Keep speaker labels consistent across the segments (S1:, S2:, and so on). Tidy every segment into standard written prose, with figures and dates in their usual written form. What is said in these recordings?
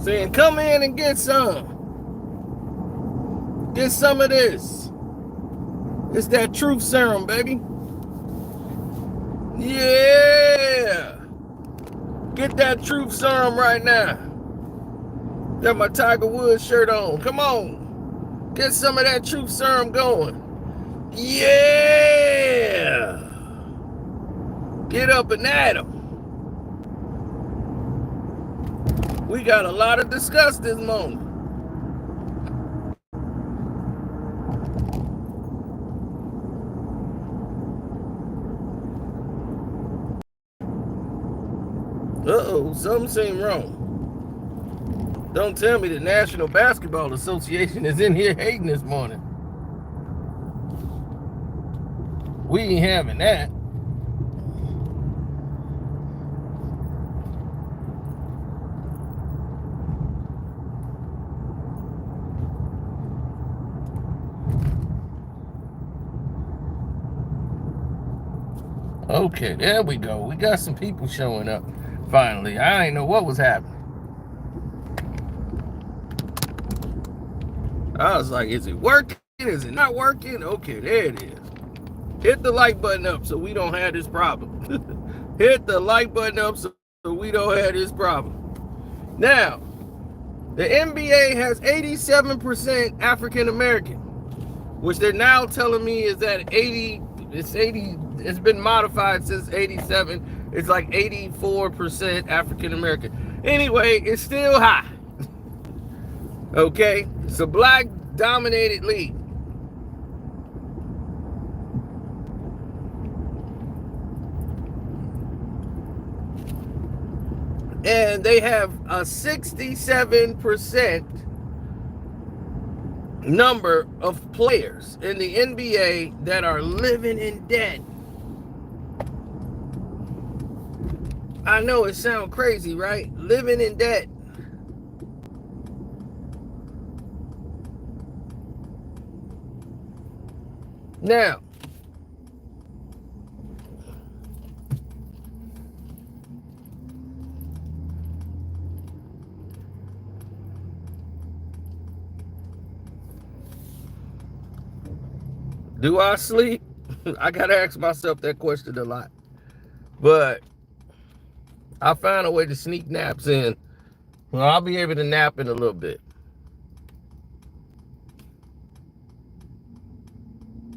S1: saying, come in and get some. Get some of this. It's that truth serum, baby. Yeah. Get that truth serum right now. Got my Tiger Woods shirt on. Come on. Get some of that truth serum going. Yeah. Get up and at 'em. We got a lot to discuss this moment. Uh-oh, something seemed wrong. Don't tell me the National Basketball Association is in here hating this morning. We ain't having that. Okay, there we go. We got some people showing up finally. I didn't know what was happening. I was like, is it working? Is it not working? Okay, there it is. Hit the like button up so we don't have this problem. Hit the like button up so we don't have this problem. Now, the NBA has 87% African American, which they're now telling me is at 80. It's 80. It's been modified since 87. It's like 84% African American. Anyway, it's still high. Okay, it's a black dominated league. And they have a 67% number of players in the NBA that are living in debt. I know it sounds crazy, right? Living in debt. Now, do I sleep? I gotta ask myself that question a lot. But I found a way to sneak naps in. Well, I'll be able to nap in a little bit.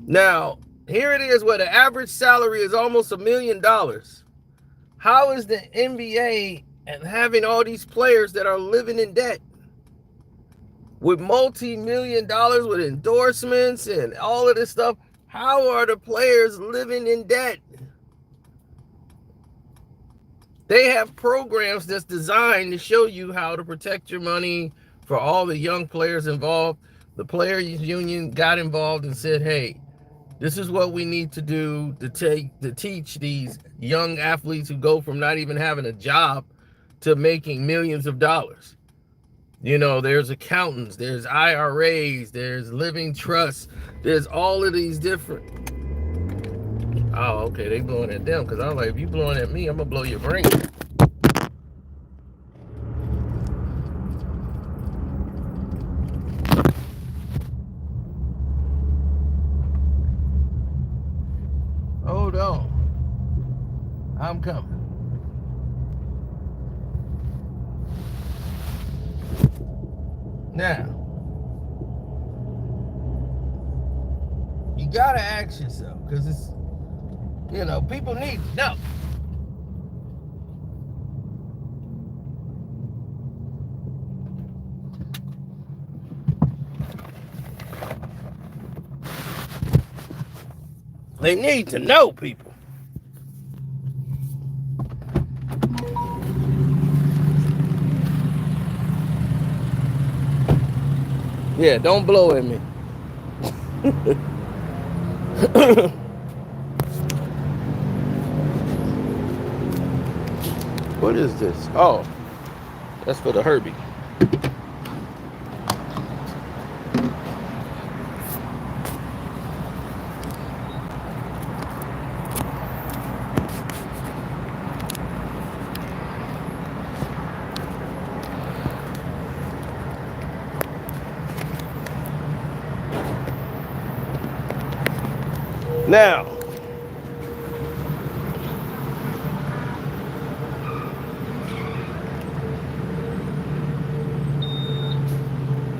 S1: Now, here it is where the average salary is almost $1 million. How is the NBA and having all these players that are living in debt with multi-million dollars with endorsements and all of this stuff? How are the players living in debt? They have programs that's designed to show you how to protect your money for all the young players involved. The players union got involved and said, hey, this is what we need to do to teach these young athletes who go from not even having a job to making millions of dollars. You know, there's accountants, there's IRAs, there's living trusts, there's all of these different. Oh, okay, they blowing at them because I was like, if you blowing at me, I'm gonna blow your brain. Hold on. I'm coming. Now, you gotta ask yourself, because it's, you know, people need to know. They need to know, people. Yeah, don't blow at me. What is this? Oh, that's for the Herbie. Now,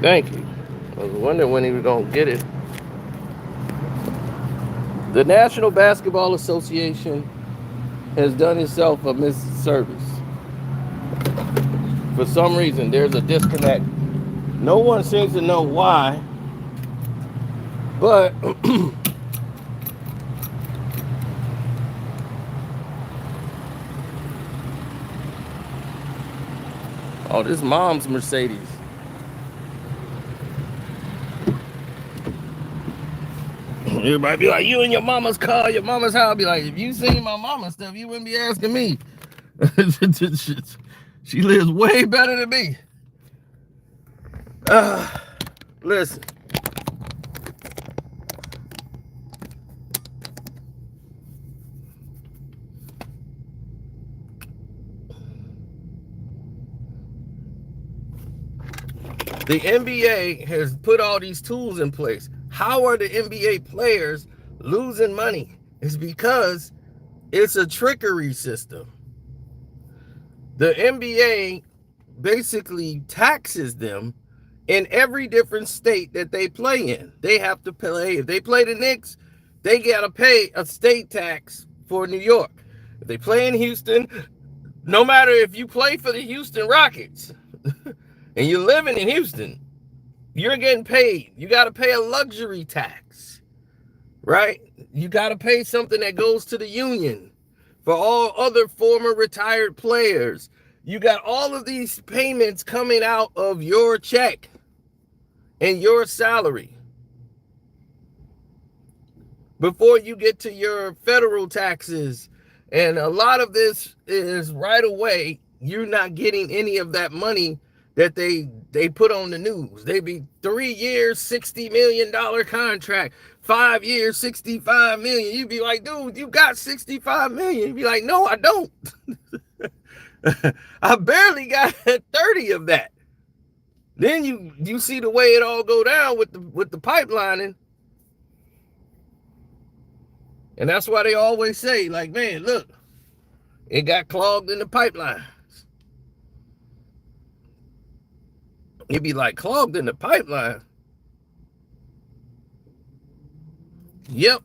S1: thank you. I was wondering when he was going to get it. The National Basketball Association has done itself a misservice. For some reason, there's a disconnect. No one seems to know why, but oh, this mom's Mercedes. You might be like, you in your mama's car, your mama's house. I'll be like, if you seen my mama stuff, you wouldn't be asking me. She lives way better than me. Listen. The NBA has put all these tools in place. How are the NBA players losing money? It's because it's a trickery system. The NBA basically taxes them in every different state that they play in. They have to pay. If they play the Knicks, they got to pay a state tax for New York. If they play in Houston, no matter if you play for the Houston Rockets and you're living in Houston, you're getting paid. You got to pay a luxury tax, right? You got to pay something that goes to the union for all other former retired players. You got all of these payments coming out of your check and your salary before you get to your federal taxes. And a lot of this is right away. You're not getting any of that money that they put on the news. They be 3 years, $60 million contract, 5 years, $65 million. You'd be like, dude, you got $65 million. You'd be like, no, I don't. I barely got 30 of that. Then you see the way it all go down with the pipelining. And that's why they always say, like, man, look, it got clogged in the pipeline. It'd be like clogged in the pipeline. Yep.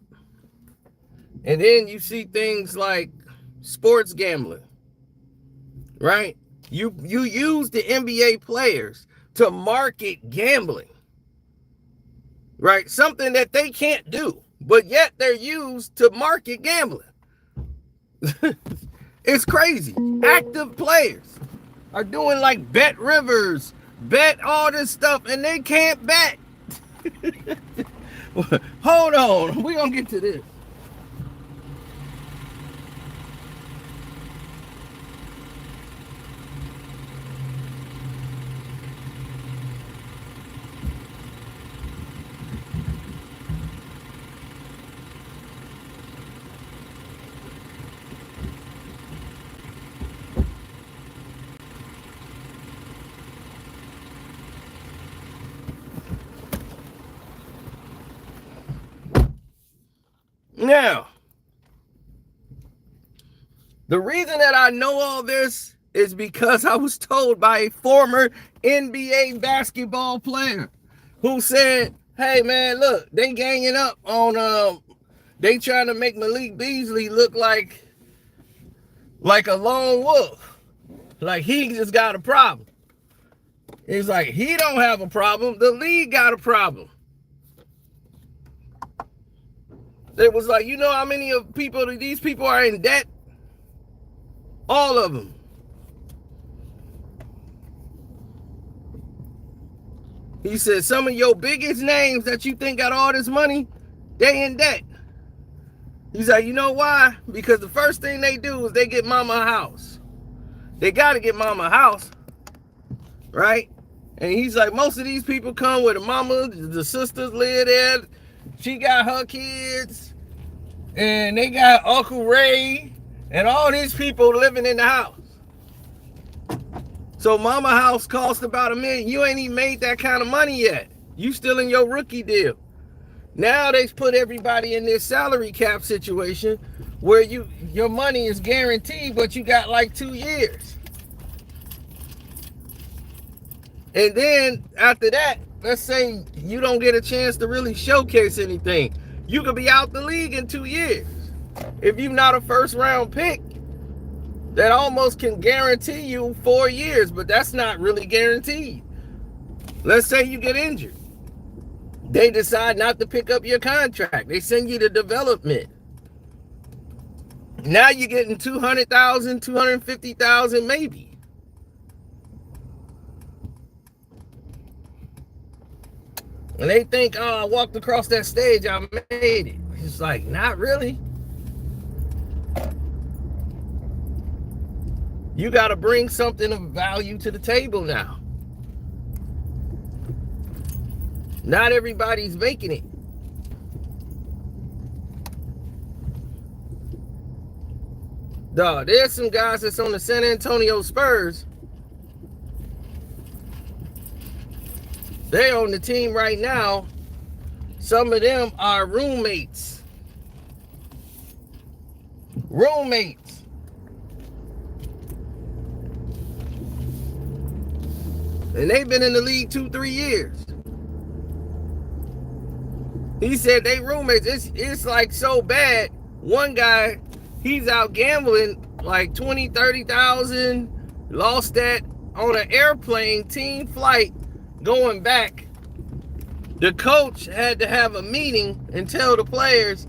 S1: And then you see things like sports gambling, right? You use the NBA players to market gambling, right? Something that they can't do, but yet they're used to market gambling. It's crazy. Active players are doing like bet rivers, bet all this stuff, and they can't bet. Hold on, we're gonna get to this. Now, the reason that I know all this is because I was told by a former NBA basketball player who said, hey man, look, they ganging up on they trying to make Malik Beasley look like a lone wolf. Like he just got a problem. It's like he don't have a problem, the league got a problem. It was like, you know how many of these people are in debt? All of them. He said some of your biggest names that you think got all this money, they in debt. He's like, you know why? Because the first thing they do is they get mama a house. They got to get mama a house, right? And he's like, most of these people come with a mama, the sisters live there. She got her kids, and they got Uncle Ray, and all these people living in the house. So mama house cost about $1 million. You ain't even made that kind of money yet. You still in your rookie deal. Now they put everybody in this salary cap situation where your money is guaranteed, but you got like 2 years. And then after that, let's say you don't get a chance to really showcase anything. You could be out the league in 2 years. If you're not a first round pick, that almost can guarantee you 4 years, but that's not really guaranteed. Let's say you get injured. They decide not to pick up your contract. They send you to development. Now you're getting 200,000, 250,000 maybe. And they think, oh, I walked across that stage, I made it. It's like, not really. You got to bring something of value to the table now. Not everybody's making it. Dog, there's some guys that's on the San Antonio Spurs. They're on the team right now. Some of them are roommates. Roommates. And they've been in the league 2-3 years. He said they roommates. It's like so bad. One guy, he's out gambling like 20, 30,000. Lost that on an airplane team flight going back. The coach had to have a meeting and tell the players,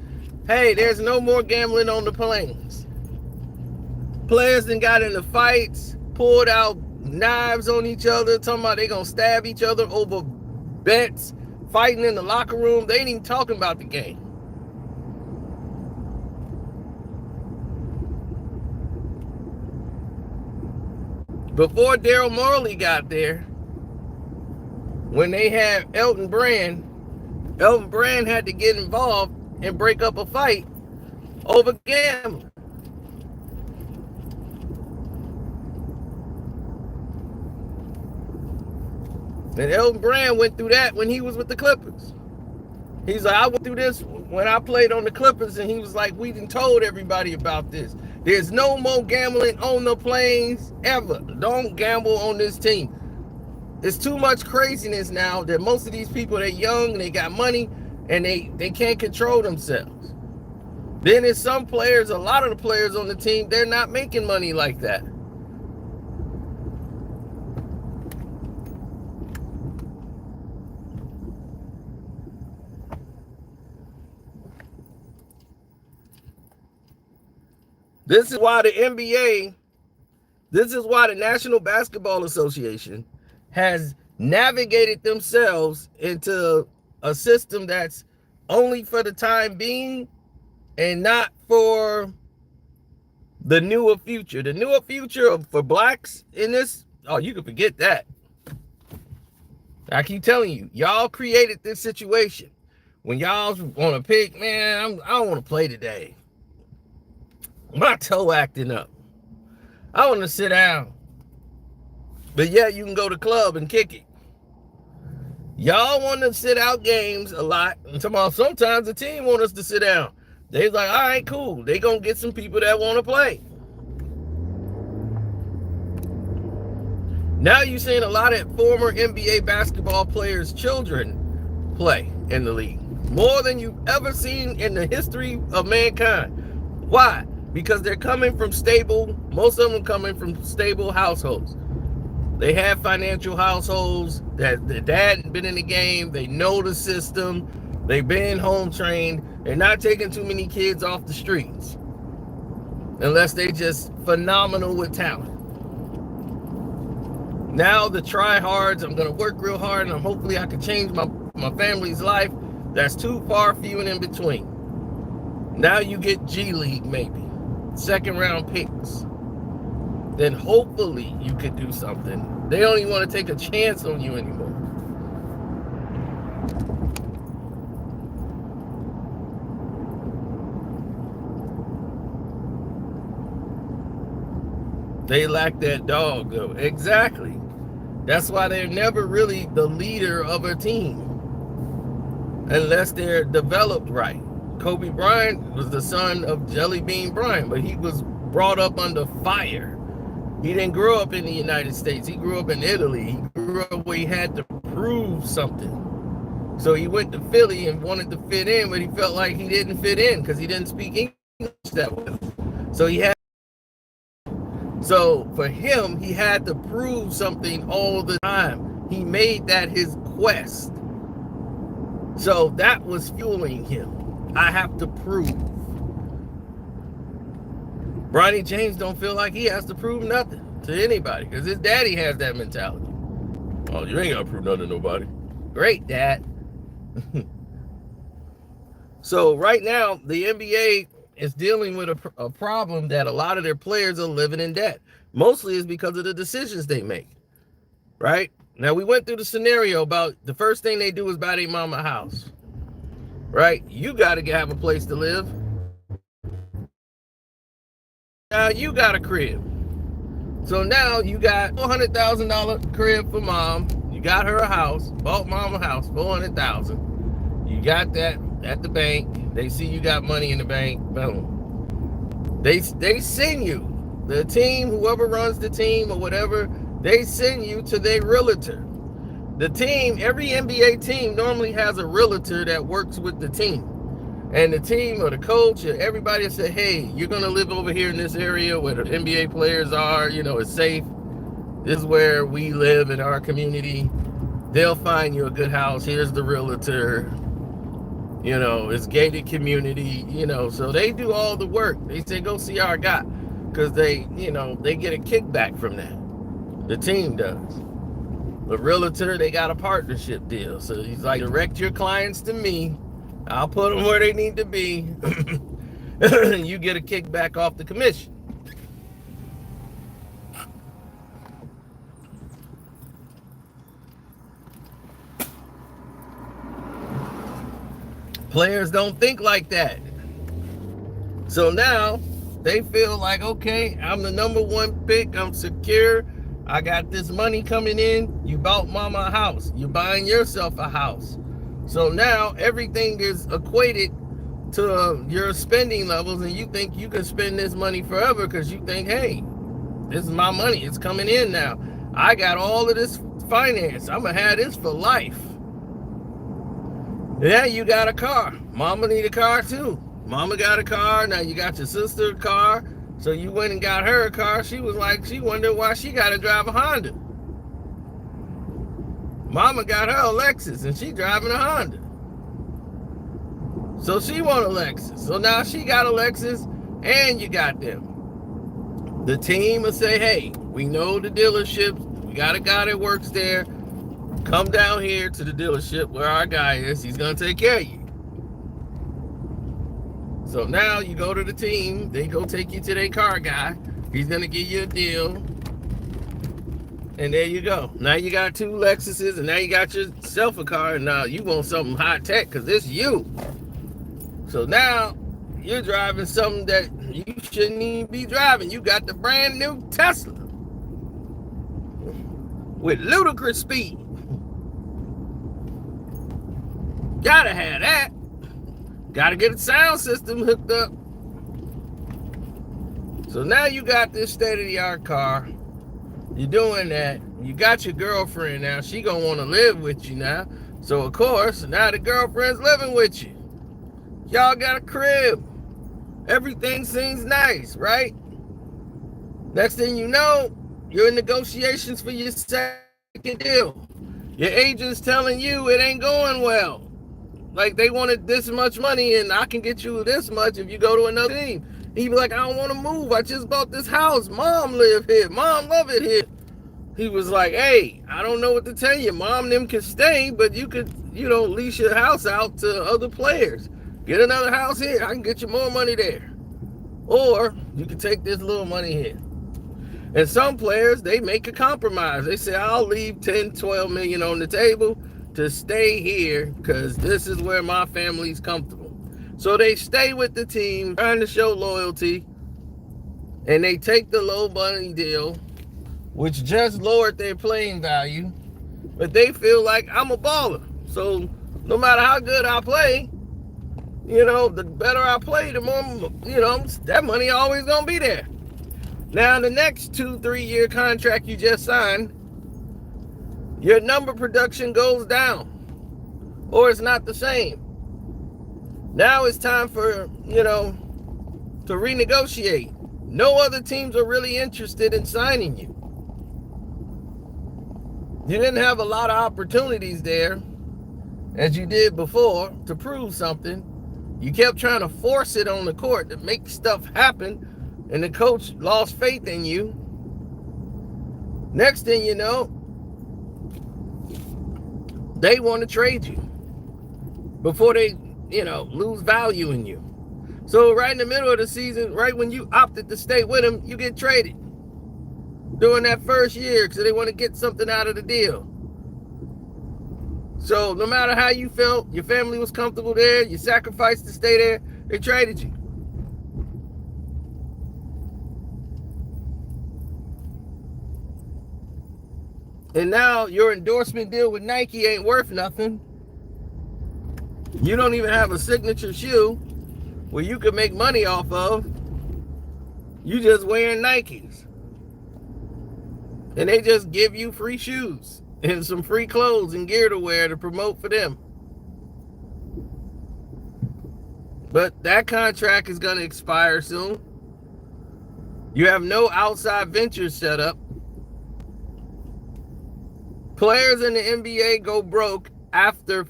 S1: hey, there's no more gambling on the planes. Players then got into fights, pulled out knives on each other, talking about they gonna stab each other over bets, fighting in the locker room. They ain't even talking about the game. Before Daryl Morley got there, when they had Elton Brand had to get involved and break up a fight over gambling. And Elton Brand went through that when he was with the Clippers. He's like, I went through this when I played on the Clippers, and he was like, we done told everybody about this. There's no more gambling on the planes ever. Don't gamble on this team. It's too much craziness now that most of these people, they're young and they got money and they can't control themselves. Then there's some players, a lot of the players on the team, they're not making money like that. This is why the NBA, this is why the National Basketball Association has navigated themselves into a system that's only for the time being and not for the newer future. The newer future for blacks in this, oh, you can forget that. I keep telling you, y'all created this situation. When y'all want to pick, man, I don't want to play today. My toe acting up. I want to sit down. But yeah, you can go to the club and kick it. Y'all want to sit out games a lot. And sometimes the team want us to sit down. They're like, all right, cool. They going to get some people that want to play. Now you're seeing a lot of former NBA basketball players' children play in the league. More than you've ever seen in the history of mankind. Why? Because they're coming from stable, most of them coming from stable households. They have financial households that the dad been in the game. They know the system. They've been home trained. They're not taking too many kids off the streets. Unless they just phenomenal with talent. Now the try-hards, I'm going to work real hard and hopefully I can change my family's life. That's too far, few and in between. Now you get G League maybe. Second round picks. Then hopefully you could do something. They don't even want to take a chance on you anymore. They lack that dog, though. Exactly. That's why they're never really the leader of a team. unless they're developed right. Kobe Bryant was the son of Jelly Bean Bryant, but he was brought up under fire. He didn't grow up in the United States. He grew up in Italy. He grew up where he had to prove something. So he went to Philly and wanted to fit in, but he felt like he didn't fit in because he didn't speak English that well. So for him, he had to prove something all the time. He made that his quest. So that was fueling him. I have to prove. Bronny James don't feel like he has to prove nothing to anybody because his daddy has that mentality. Oh, you ain't got to prove nothing to nobody. Great, Dad. So right now, the NBA is dealing with a problem that a lot of their players are living in debt. Mostly is because of the decisions they make, right? Now, we went through the scenario about the first thing they do is buy their mama a house, right? You got to have a place to live. Now, you got a crib. So now you got $400,000 crib for mom. You got her a house, bought mom a house, $400,000. You got that at the bank. They see you got money in the bank. Boom. They send you. The team, whoever runs the team or whatever, they send you to their realtor. The team, every NBA team normally has a realtor that works with the team. And the team or the coach or everybody say, hey, you're going to live over here in this area where the NBA players are, it's safe. This is where we live in our community. They'll find you a good house. Here's the realtor. It's gated community, so they do all the work. They say, go see our guy. Because they get a kickback from that. The team does. The realtor, they got a partnership deal. So he's like, direct your clients to me. I'll put them where they need to be. You get a kickback off the commission. Players don't think like that. So now they feel like, okay, I'm the number one pick. I'm secure. I got this money coming in. You bought mama a house. You're buying yourself a house. So now everything is equated to your spending levels, and you think you can spend this money forever because you think, hey, this is my money. It's coming in now. I got all of this finance. I'm going to have this for life. Yeah, you got a car. Mama need a car too. Mama got a car. Now you got your sister a car. So you went and got her a car. She was like, she wondered why she got to drive a Honda. Mama got her a Lexus and she driving a Honda. So she want a Lexus. So now she got a Lexus and you got them. The team will say, hey, we know the dealership. We got a guy that works there. Come down here to the dealership where our guy is. He's going to take care of you. So now you go to the team. They go take you to their car guy. He's going to give you a deal. And there you go. Now you got two Lexuses, and now you got yourself a car, and now you want something high tech because it's you. So now you're driving something that you shouldn't even be driving. You got the brand new Tesla with ludicrous speed. Gotta have that. Gotta get a sound system hooked up. So now you got this state-of-the-art car. You're doing that. You got your girlfriend now. She gonna want to live with you now. So of course, now the girlfriend's living with you. Y'all got a crib. Everything seems nice, right? Next thing you know, you're in negotiations for your second deal. Your agent's telling you it ain't going well. Like they wanted this much money and I can get you this much if you go to another team. He'd be like, I don't want to move. I just bought this house. Mom live here. Mom love it here. He was like, hey, I don't know what to tell you. Mom and them can stay, but you could, lease your house out to other players. Get another house here. I can get you more money there. Or you can take this little money here. And some players, they make a compromise. They say, I'll leave 10, 12 million on the table to stay here because this is where my family's comfortable. So they stay with the team, trying to show loyalty, and they take the low money deal, which just lowered their playing value, but they feel like I'm a baller. So No matter how good I play, the better I play, the more, that money always gonna be there. Now, the next 2-3 year contract you just signed, your number production goes down, or it's not the same. Now it's time for, to renegotiate. No other teams are really interested in signing you. You didn't have a lot of opportunities there, as you did before, to prove something. You kept trying to force it on the court to make stuff happen, and the coach lost faith in you. Next thing you know, they want to trade you before they, lose value in you. So right in the middle of the season, right when you opted to stay with them, you get traded during that first year because they want to get something out of the deal. So no matter how you felt, your family was comfortable there, you sacrificed to stay there, they traded you. And now your endorsement deal with Nike ain't worth nothing. You don't even have a signature shoe where you can make money off of. You just wearing Nikes. And they just give you free shoes and some free clothes and gear to wear to promote for them. But that contract is going to expire soon. You have no outside ventures set up. Players in the NBA go broke after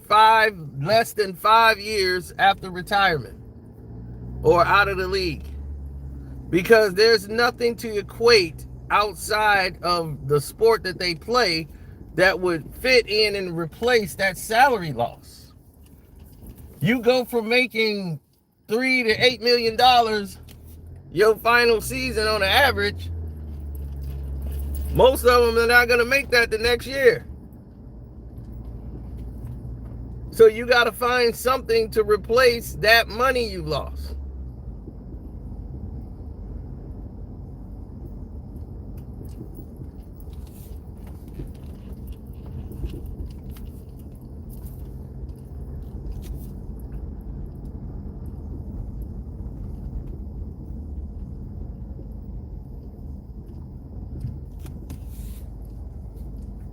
S1: less than 5 years after retirement or out of the league, because there's nothing to equate outside of the sport that they play that would fit in and replace that salary loss. You go from making $3 to $8 million your final season on the average. Most of them are not going to make that the next year. So you got to find something to replace that money you lost.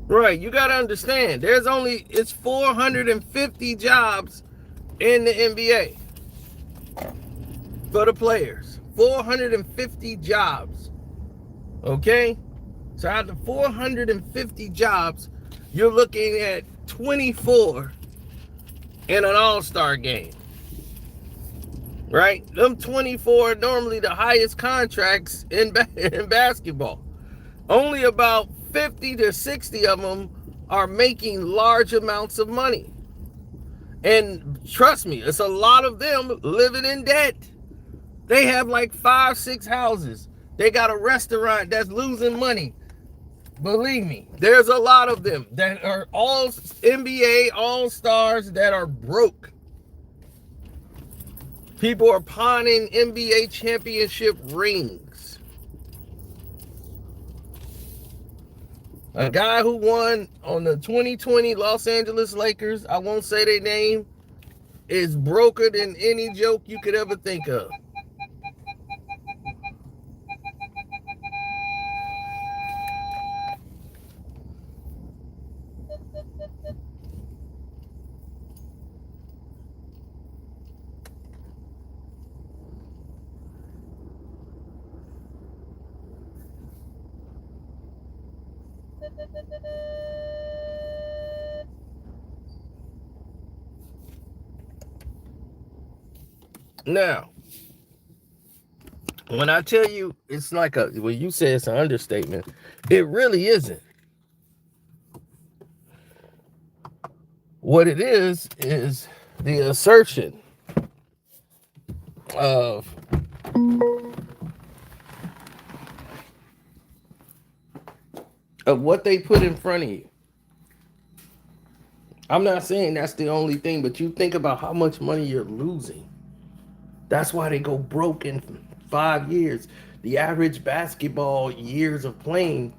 S1: Right, you got to understand, it's 450 jobs in the NBA for the players. 450 jobs. Okay? So out of 450 jobs, you're looking at 24 in an all-star game. Right? Them 24 are normally the highest contracts in basketball. Only about 50 to 60 of them are making large amounts of money. And trust me, it's a lot of them living in debt. They have like 5-6 houses. They got a restaurant that's losing money. Believe me, there's a lot of them that are all NBA all-stars that are broke. People are pawning NBA championship rings. A guy who won on the 2020 Los Angeles Lakers, I won't say their name, is broker than any joke you could ever think of. Now, when I tell you it's like when you say it's an understatement, it really isn't. What it is the assertion of what they put in front of you. I'm not saying that's the only thing, but you think about how much money you're losing. That's why they go broke in 5 years. The average basketball years of playing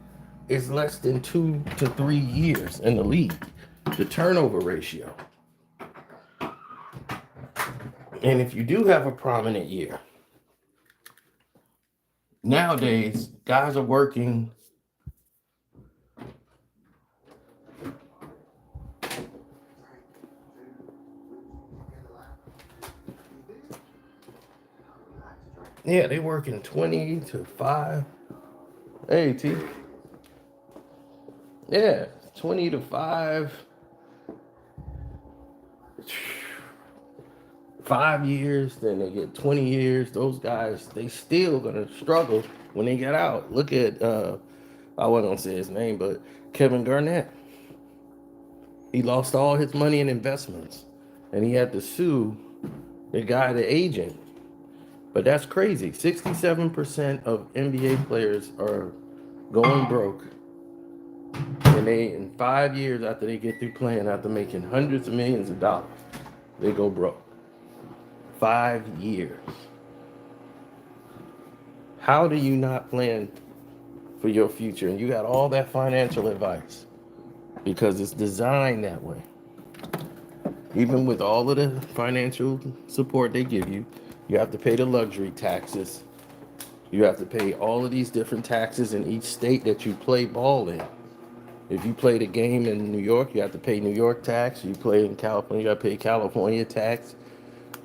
S1: is less than 2 to 3 years in the league. The turnover ratio. And if you do have a prominent year, nowadays, guys are working. Yeah, they working 20 to 5. Hey, T. Yeah, 20 to 5. 5 years, then they get 20 years. Those guys, they still gonna struggle when they get out. Look at I wasn't gonna say his name, but Kevin Garnett. He lost all his money in investments, and he had to sue the guy, the agent. But that's crazy. 67% of NBA players are going broke, and they in 5 years after they get through playing, after making hundreds of millions of dollars, they go broke. 5 years. How do you not plan for your future? And you got all that financial advice because it's designed that way. Even with all of the financial support they give you, you have to pay the luxury taxes. You have to pay all of these different taxes in each state that you play ball in. If you played a game in New York, you have to pay New York tax. You play in California, you got to pay California tax.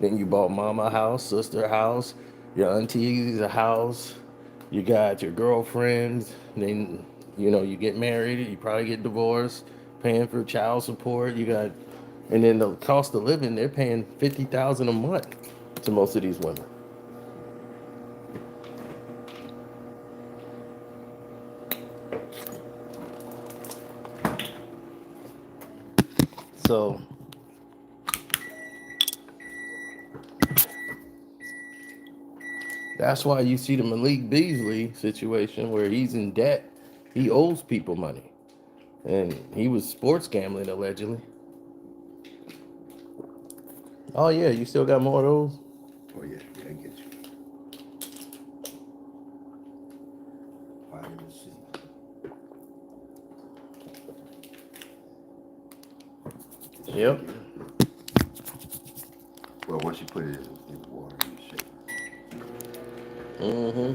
S1: Then you bought mama a house, sister a house, your aunties a house. You got your girlfriends. Then, you get married. You probably get divorced, paying for child support. And then the cost of living, they're paying $50,000 a month to most of these women. So that's why you see the Malik Beasley situation where he's in debt. He owes people money. And he was sports gambling, allegedly. Oh, yeah, you still got more of those?
S2: Oh, yeah, I get you. Vitamin C.
S1: Yep.
S2: Well, once you put it in water, you shake it.
S1: Mm-hmm.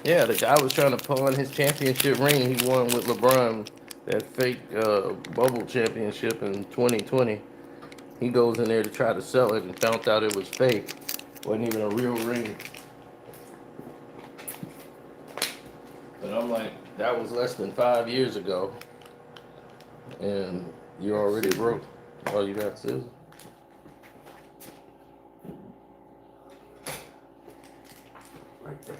S1: Yeah, the guy was trying to pawn his championship ring he won with LeBron, that fake bubble championship in 2020. He goes in there to try to sell it and found out it was fake. Wasn't even a real ring. But I'm like, that was less than 5 years ago. And you're already broke. Oh, you got scissors?
S2: Right there.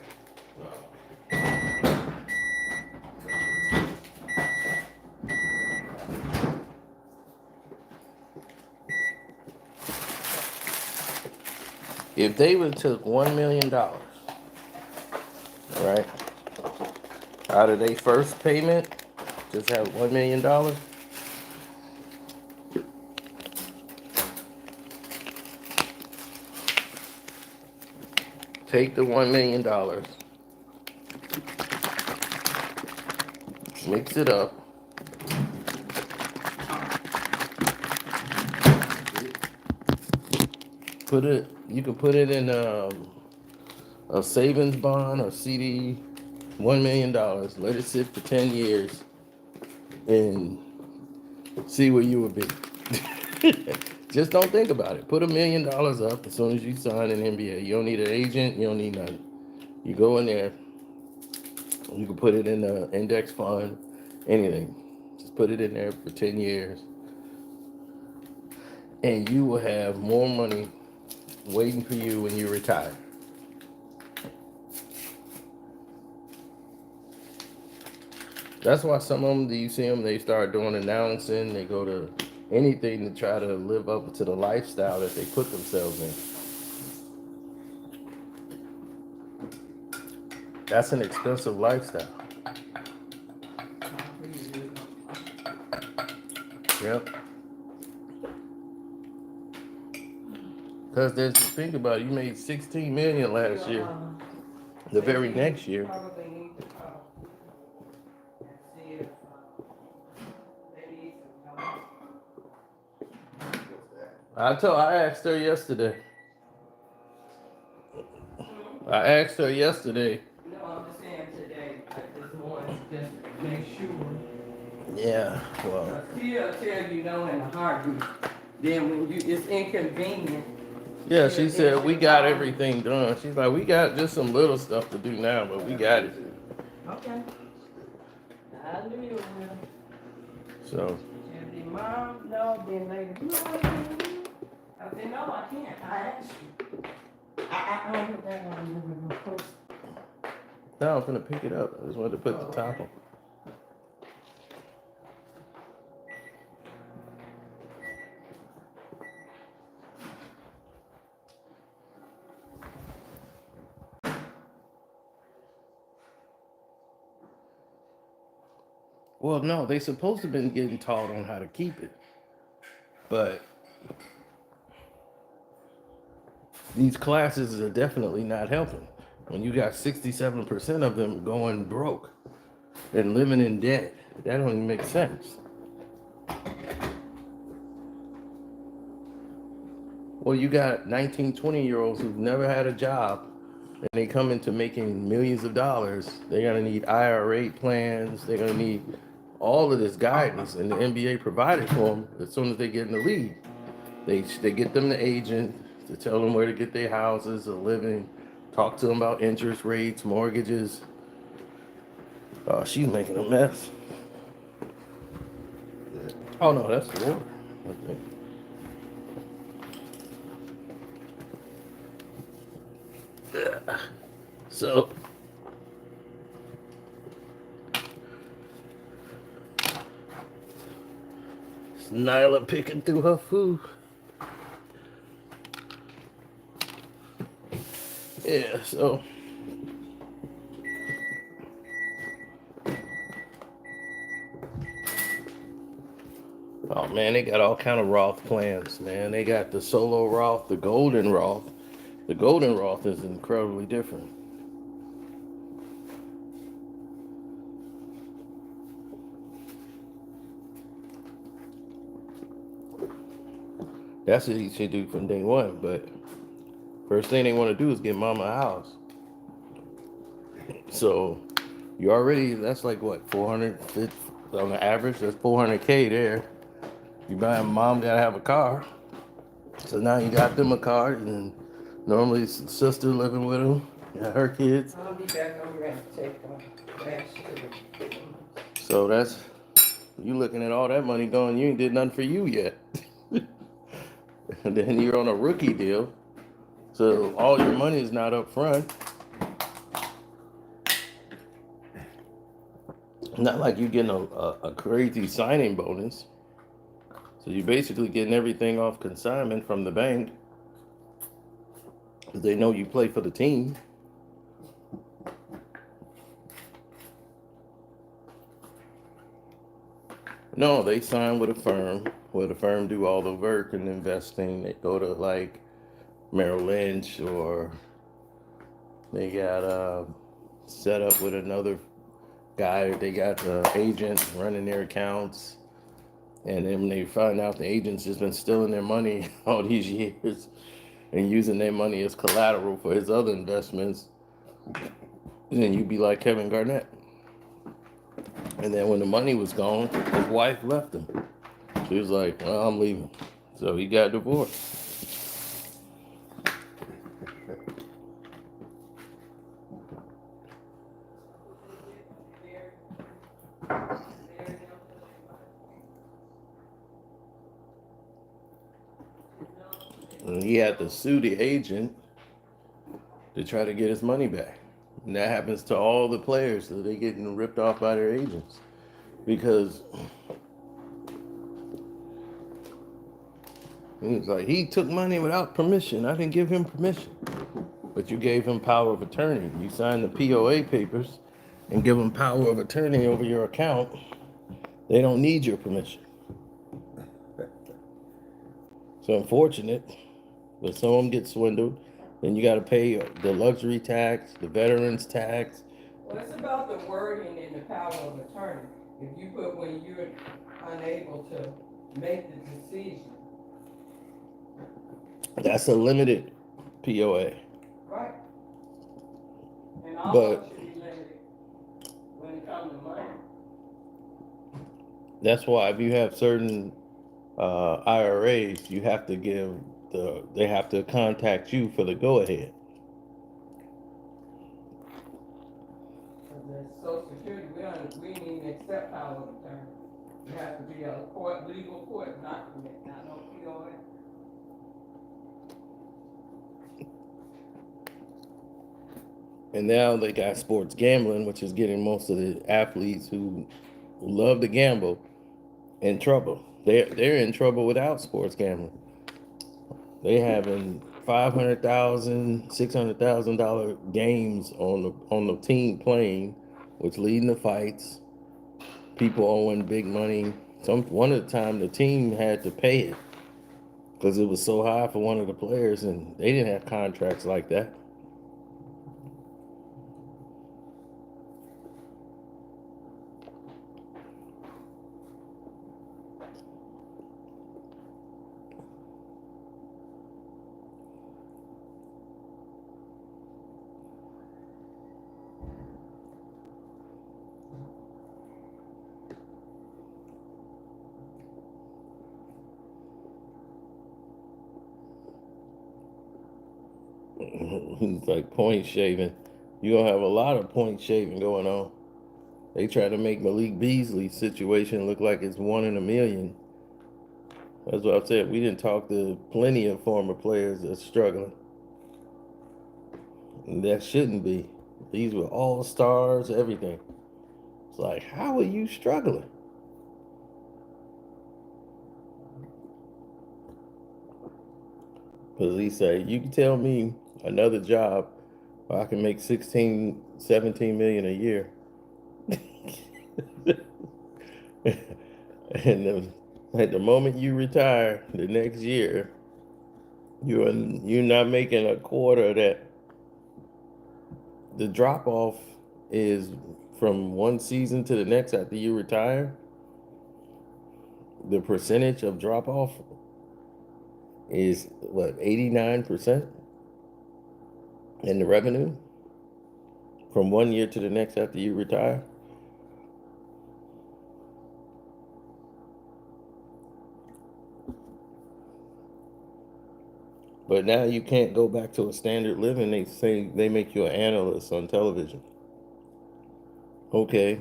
S1: If they would have took $1 million, right, out of their first payment, just have $1 million, take the $1 million, mix it up, you can put it in a savings bond or CD, $1 million, let it sit for 10 years, and see where you would be. Just don't think about it. Put $1 million up as soon as you sign an NBA. You don't need an agent. You don't need nothing. You go in there. You can put it in an index fund, anything. Just put it in there for 10 years. And you will have more money waiting for you when you retire. That's why some of them, do you see them, they start doing announcing. They go to anything to try to live up to the lifestyle that they put themselves in. That's an expensive lifestyle. Yep. Because think about it, you made $16 million last year. The very next year. I asked her yesterday. I asked her yesterday.
S3: No, I'm just saying today, this morning, just make sure.
S1: Yeah, well.
S3: She'll tell you no in a heartbeat. Then when it's inconvenient.
S1: Yeah, she said we got everything done. She's like, we got just some little stuff to do now, but we got it.
S3: Okay. I knew you will.
S1: So.
S3: If the mom, no, then later, no, I said, no, I can't. I asked you. I don't put that on the post.
S1: No, I'm gonna pick it up. I just wanted to put the top on. Well, no, they supposed to have been getting taught on how to keep it. But these classes are definitely not helping. When you got 67% of them going broke and living in debt, that don't even make sense. Well, you got 19, 20-year-olds who've never had a job and they come into making millions of dollars. They're going to need IRA plans. They're going to need all of this guidance, and the NBA provided for them as soon as they get in the league. They get them the agent to tell them where to get their houses, a living, talk to them about interest rates, mortgages. Oh, she's making a mess. Oh, no, that's the water. Okay. So, it's Nyla picking through her food. Yeah, so. Oh man, they got all kind of Roth plans, man. They got the solo Roth, the golden Roth. The golden Roth is incredibly different. That's what he should do from day one. But first thing they want to do is get mama a house. So you already, that's like what, 400 on the average, that's 400K there. You buy a mom gotta have a car. So now you got them a car, and normally it's sister living with them, got her kids.
S3: I'll be back. I'm ready to take trash to the.
S1: So that's, you looking at all that money going, you ain't did nothing for you yet. And then you're on a rookie deal. So all your money is not up front. Not like you're getting a crazy signing bonus. So you're basically getting everything off consignment from the bank. They know you play for the team. No, they sign with a firm, where the firm do all the work and investing. They go to like Merrill Lynch, or they got set up with another guy. They got the agent running their accounts. And then when they find out the agent's just been stealing their money all these years and using their money as collateral for his other investments, then you'd be like Kevin Garnett. And then when the money was gone, his wife left him. She was like, well, I'm leaving. So he got divorced. And he had to sue the agent to try to get his money back. And that happens to all the players, so they getting ripped off by their agents. Because he's like, he took money without permission. I didn't give him permission. But you gave him power of attorney. You signed the POA papers and give them power of attorney over your account. They don't need your permission. So unfortunate, but some of them get swindled. Then you got to pay the luxury tax, the veterans tax.
S3: Well, it's about the wording and the power of attorney. If you put when you're unable to make the decision,
S1: That's a limited POA.
S3: Right. And all of
S1: But
S3: us should be limited when it comes to money.
S1: that's why if you have certain IRAs, you have to give they have to contact you for the go ahead.
S3: Because the Social Security, we didn't even accept power of attorney. You have to be a court, legal court document, not no POA.
S1: And now they got sports gambling, which is getting most of the athletes who love to gamble in trouble. They're in trouble without sports gambling. They having $500,000, $600,000 games on the team playing, which leading to fights. People owing big money. One of the time the team had to pay it because it was so high for one of the players, and they didn't have contracts like that. It's like point shaving. You're gonna have a lot of point shaving going on. They try to make Malik Beasley's situation look like it's one in a million. That's what I said. We didn't talk to plenty of former players that's struggling. And that shouldn't be. These were all stars, everything. It's like, how are you struggling? Because he said, you can tell me another job where I can make 16, 17 million a year. And at the moment you retire, the next year, you're not making a quarter of that. The drop off is from one season to the next after you retire. The percentage of drop off is what, 89% in the revenue from one year to the next after you retire. But now you can't go back to a standard living. They say they make you an analyst on television. Okay,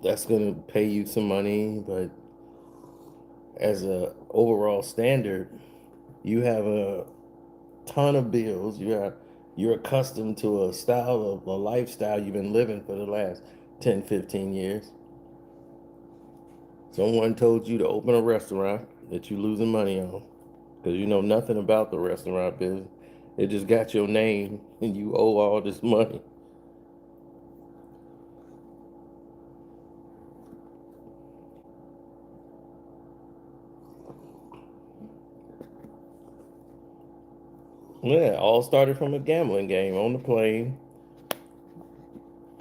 S1: that's gonna pay you some money, but as a overall standard, you have a ton of bills. You're accustomed to a lifestyle you've been living for the last 10, 15 years. Someone told you to open a restaurant that you're losing money on because you know nothing about the restaurant business. It just got your name and you owe all this money. Yeah, all started from a gambling game on the plane.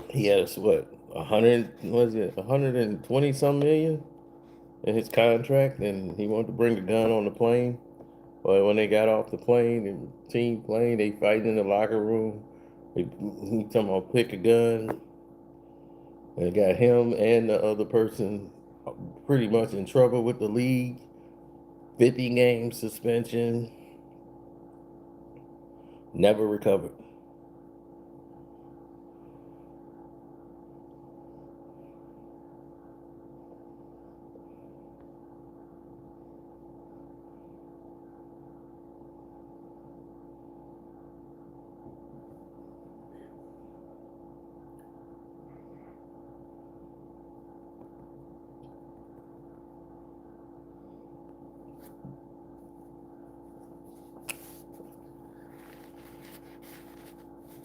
S1: He had a what, 120 some million in his contract, and he wanted to bring a gun on the plane. But when they got off the plane and team plane, they fighting in the locker room. He talking about pick a gun, and it got him and the other person pretty much in trouble with the league. 50-game suspension, never recovered.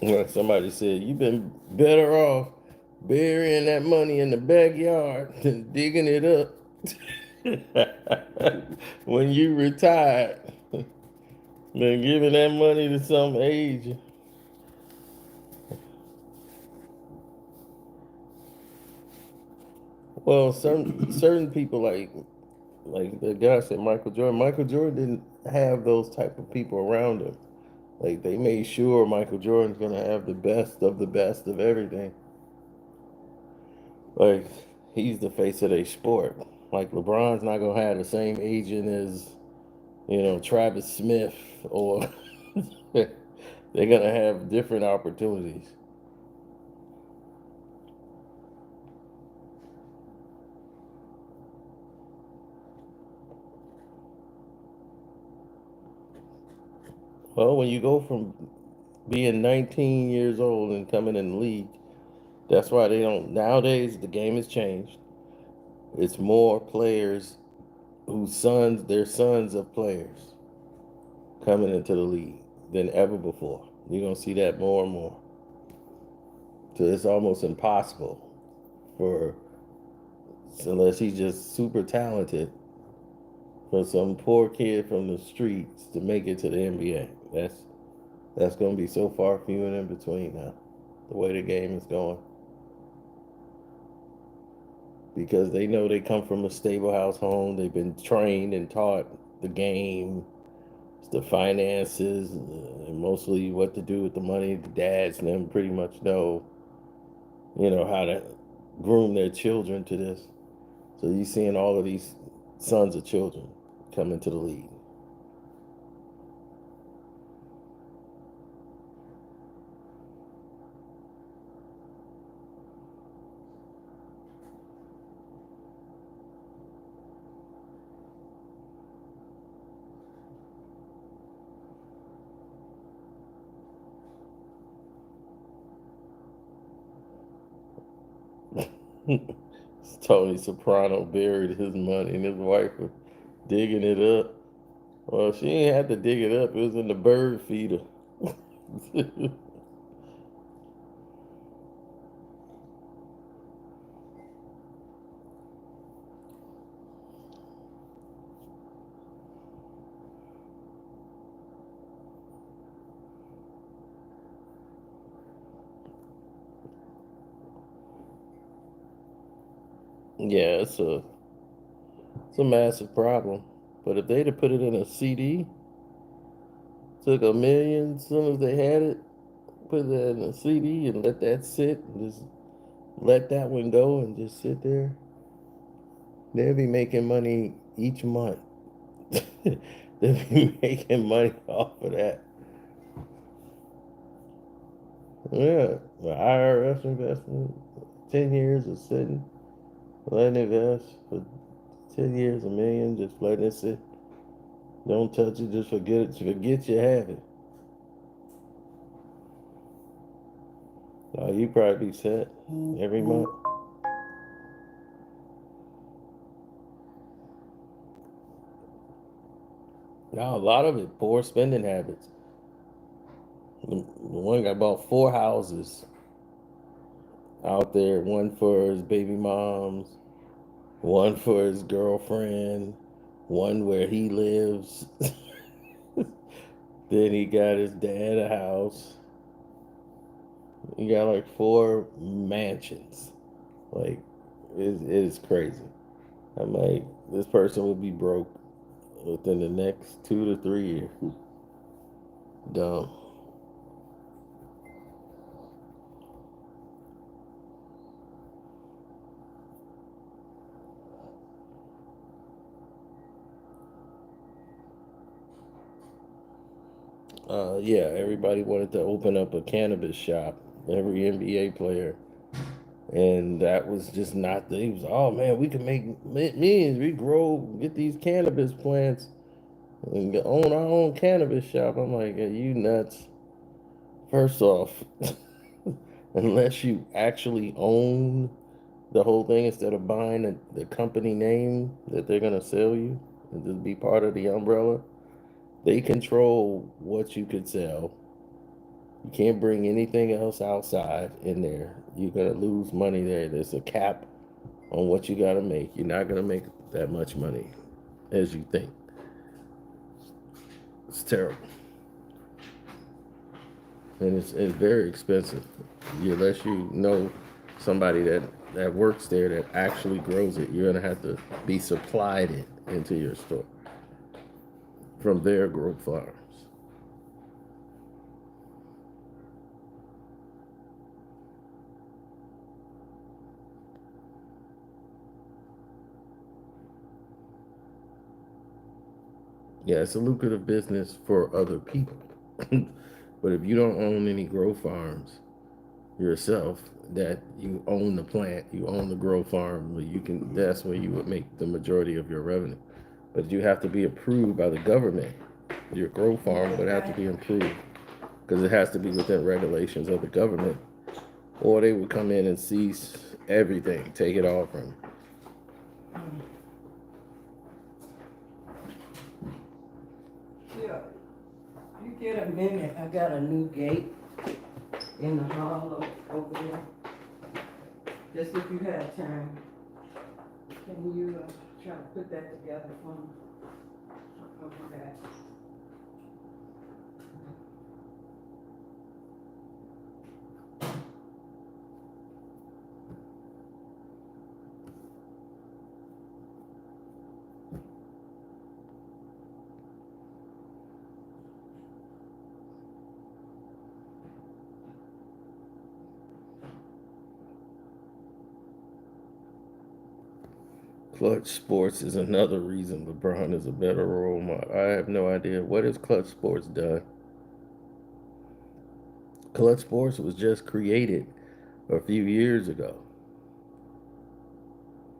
S1: Like somebody said, you've been better off burying that money in the backyard than digging it up when you retired than giving that money to some agent. Well, certain people like Like the guy said, Michael Jordan. Michael Jordan didn't have those type of people around him. Like they made sure Michael Jordan's gonna have the best of everything. Like he's the face of their sport. Like LeBron's not gonna have the same agent as Travis Smith or they're gonna have different opportunities. Well, when you go from being 19 years old and coming in the league, that's why they don't. Nowadays, the game has changed. It's more players their sons of players coming into the league than ever before. You're gonna see that more and more. So it's almost impossible for, unless he's just super talented, for some poor kid from the streets to make it to the NBA. That's gonna be so far few and in between now. The way the game is going, because they know they come from a stable house home. They've been trained and taught the game, the finances, and mostly what to do with the money. The dads and them pretty much know, how to groom their children to this. So you're seeing all of these sons of children come into the league. Tony Soprano buried his money and his wife was digging it up. Well, she ain't had to dig it up. It was in the bird feeder. Yeah, it's a massive problem. But if they'd have put it in a CD, took a million as soon as they had it, put it in a CD and let that sit, and just let that one go and just sit there, they'll be making money each month. They'll be making money off of that. Yeah, the IRS investment, 10 years of sitting, letting it invest for 10 years, a million, just letting it sit. Don't touch it, just forget it. Forget you have it. You probably be set every month. Now, a lot of it, poor spending habits. The one got bought 4 houses out there, one for his baby moms, one for his girlfriend, one where he lives. Then he got his dad a house. He got like 4 mansions. Like, it is crazy. I'm like, this person will be broke within the next 2 to 3 years. Dumb. Yeah, everybody wanted to open up a cannabis shop. Every NBA player, and that was just not. He was, oh man, we can make millions. We grow, get these cannabis plants, and own our own cannabis shop. I'm like, are you nuts? First off, unless you actually own the whole thing instead of buying the company name that they're gonna sell you and just be part of the umbrella, they control what you could sell. You can't bring anything else outside in there. You're gonna lose money there. There's a cap on what you gotta make. You're not gonna make that much money as you think. It's terrible, and it's very expensive. Unless you know somebody that that works there that actually grows it. You're gonna have to be supplied it into your store from their growth farms. Yeah, it's a lucrative business for other people. But if you don't own any grow farms yourself, that you own the plant, you own the grow farm, you can that's where you would make the majority of your revenue. But you have to be approved by the government. Your grow farm would have to be approved because it has to be within regulations of the government, or they would come in and seize everything, take it all from you.
S3: Yeah, you get a minute, I got a new gate in the hall over there. Just if you have time, can you try to put that together for me? I'll be back.
S1: Clutch Sports is another reason LeBron is a better role model. I have no idea what has Clutch Sports done. Clutch Sports was just created a few years ago.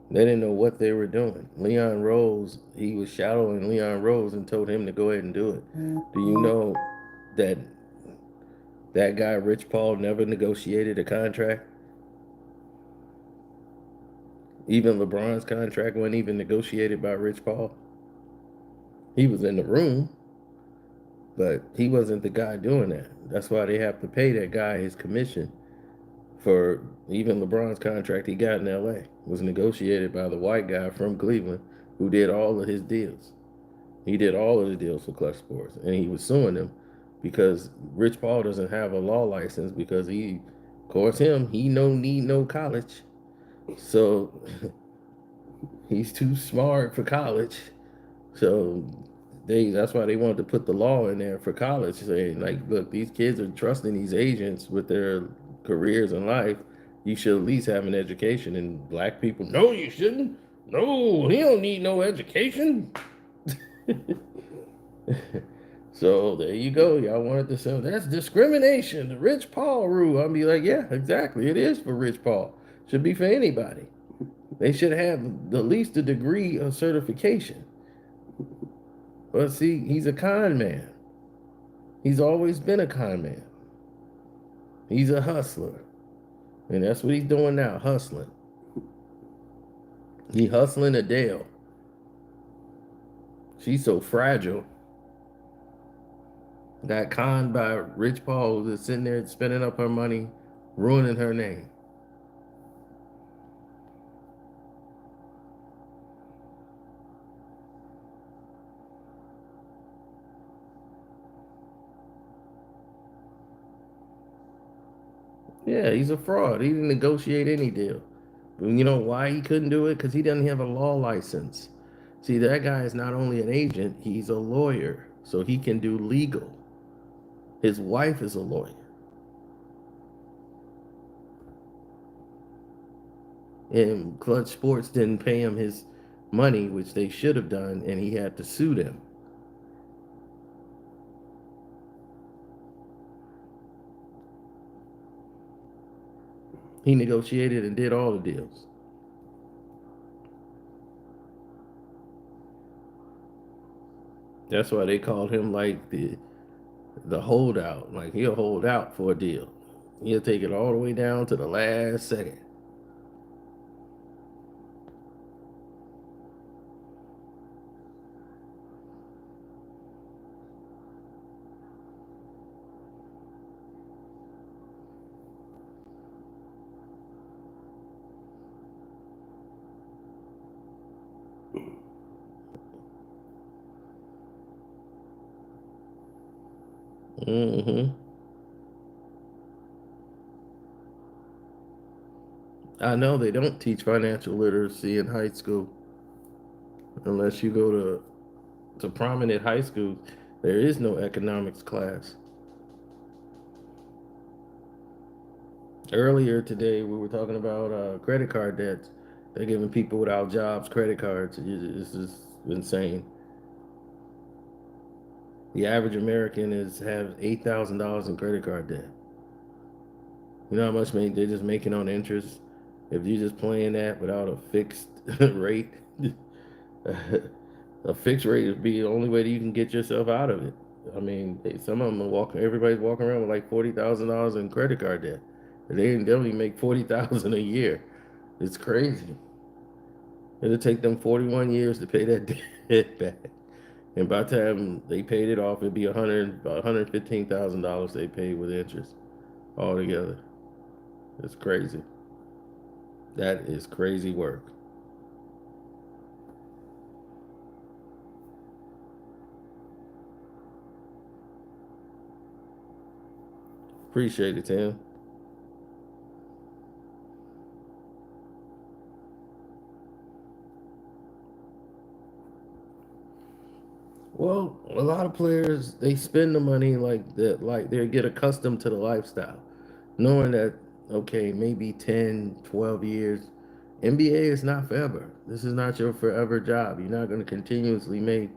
S1: They didn't know what they were doing. Leon Rose, he was shadowing Leon Rose and told him to go ahead and do it. Do you know that that guy Rich Paul never negotiated a contract? Even LeBron's contract wasn't even negotiated by Rich Paul. He was in the room, but he wasn't the guy doing that. That's why they have to pay that guy his commission for even LeBron's contract he got in LA was negotiated by the white guy from Cleveland who did all of his deals. He did all of the deals for Clutch Sports, and he was suing them because Rich Paul doesn't have a law license because he, of course, he no need no college, so he's too smart for college. So that's why they wanted to put the law in there for college, saying like, look, these kids are trusting these agents with their careers in life. You should at least have an education. And black people, no, you shouldn't. No, he don't need no education. So there you go. Y'all wanted to say that's discrimination, the Rich Paul rule. I'll be like, yeah, exactly. It is for Rich Paul. Should be for anybody. They should have the least a degree of certification. But see, he's a con man. He's always been a con man. He's a hustler. And that's what he's doing now, hustling. He hustling Adele. She's so fragile. Got conned by Rich Paul that's sitting there spending up her money, ruining her name. Yeah, he's a fraud. He didn't negotiate any deal. You know why he couldn't do it? Because he doesn't have a law license. See, that guy is not only an agent, he's a lawyer. So he can do legal. His wife is a lawyer. And Clutch Sports didn't pay him his money, which they should have done, and he had to sue them. He negotiated and did all the deals. That's why they called him like the holdout. Like he'll hold out for a deal. He'll take it all the way down to the last second. Mm-hmm. I know they don't teach financial literacy in high school unless you go to prominent high schools. There is no economics class. Earlier today, we were talking about credit card debts. They're giving people without jobs credit cards. This is insane. The average American is have $8,000 in credit card debt. You know how much they're just making on interest if you're just playing that without a fixed rate. A fixed rate would be the only way that you can get yourself out of it. I mean, some of them are walking. Everybody's walking around with like $40,000 in credit card debt. They only make 40,000 a year. It's crazy. It'll take them 41 years to pay that debt back. And by the time they paid it off, it'd be about $115,000 they paid with interest altogether. It's crazy. That is crazy work. Appreciate it, Tim. Well, a lot of players they spend the money like that, like they get accustomed to the lifestyle, knowing that okay, maybe 10, 12 years. NBA is not forever. This is not your forever job. You're not going to continuously make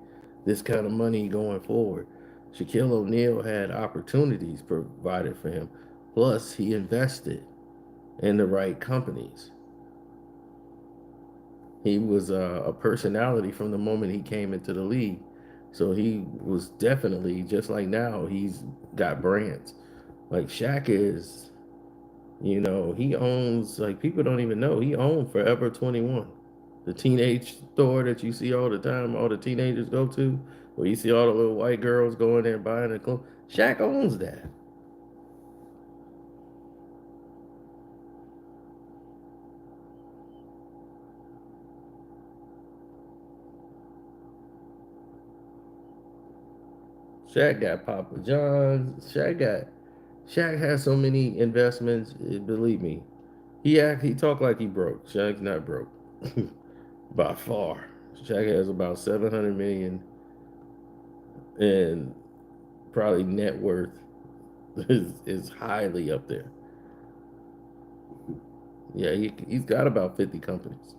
S1: this kind of money going forward. Shaquille O'Neal had opportunities provided for him. Plus, he invested in the right companies. He was a personality from the moment he came into the league. So he was definitely just like now. He's got brands. Like Shaq is, he owns like people don't even know he owned Forever 21, the teenage store that you see all the time. All the teenagers go to, where you see all the little white girls going there buying the clothes. Shaq owns that. Shaq got Papa John's. Shaq has so many investments. Believe me, he talk like he broke. Shaq's not broke by far. Shaq has about 700 million, and probably net worth is highly up there. Yeah, he's got about 50 companies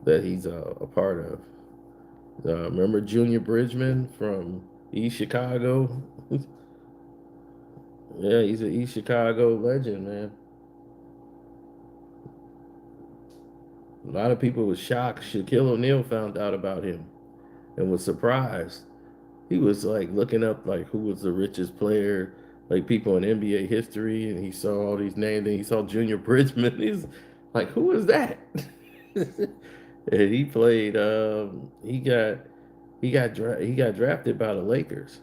S1: that he's a part of. Remember Junior Bridgman from East Chicago? Yeah, he's an East Chicago legend, man. A lot of people was shocked. Shaquille O'Neal found out about him and was surprised. He was like looking up like who was the richest player, like people in NBA history, and he saw all these names. And he saw Junior Bridgman. He's like, who is that? And he played. He got drafted by the Lakers.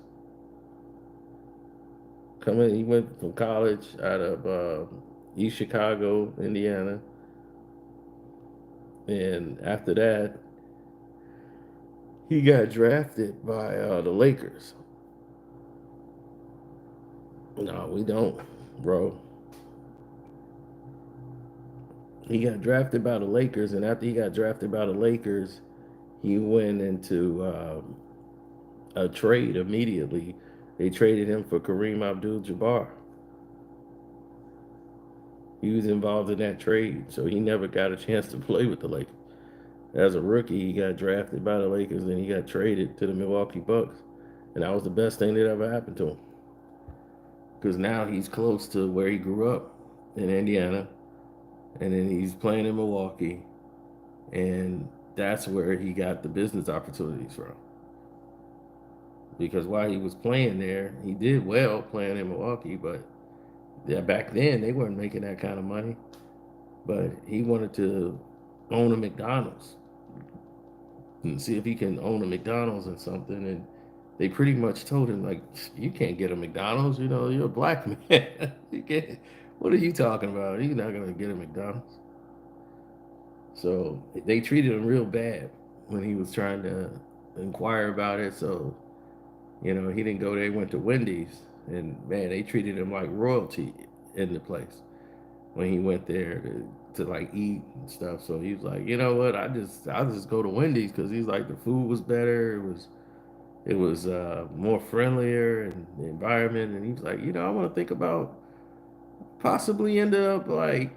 S1: He went from college out of East Chicago, Indiana, and after that, he got drafted by the Lakers. No, we don't, bro. He got drafted by the Lakers, and after he got drafted by the Lakers, he went into a trade immediately. They traded him for Kareem Abdul-Jabbar. He was involved in that trade, so he never got a chance to play with the Lakers. As a rookie, he got drafted by the Lakers, and he got traded to the Milwaukee Bucks, and that was the best thing that ever happened to him. Because now he's close to where he grew up in Indiana, and then he's playing in Milwaukee, and that's where he got the business opportunities from. Because while he was playing there, he did well playing in Milwaukee, but yeah, back then they weren't making that kind of money. But he wanted to own a McDonald's and see if he can own a McDonald's and something. And they pretty much told him like, you can't get a McDonald's. You're a black man. You can't. What are you talking about? You're not gonna get a McDonald's. So they treated him real bad when he was trying to inquire about it. So he didn't go there. He went to Wendy's, and man, they treated him like royalty in the place when he went there. to like eat and stuff. So he was like, you know what? I'll just go to Wendy's because he's like the food was better. It was more friendlier and the environment. And he was like, I want to think about possibly end up like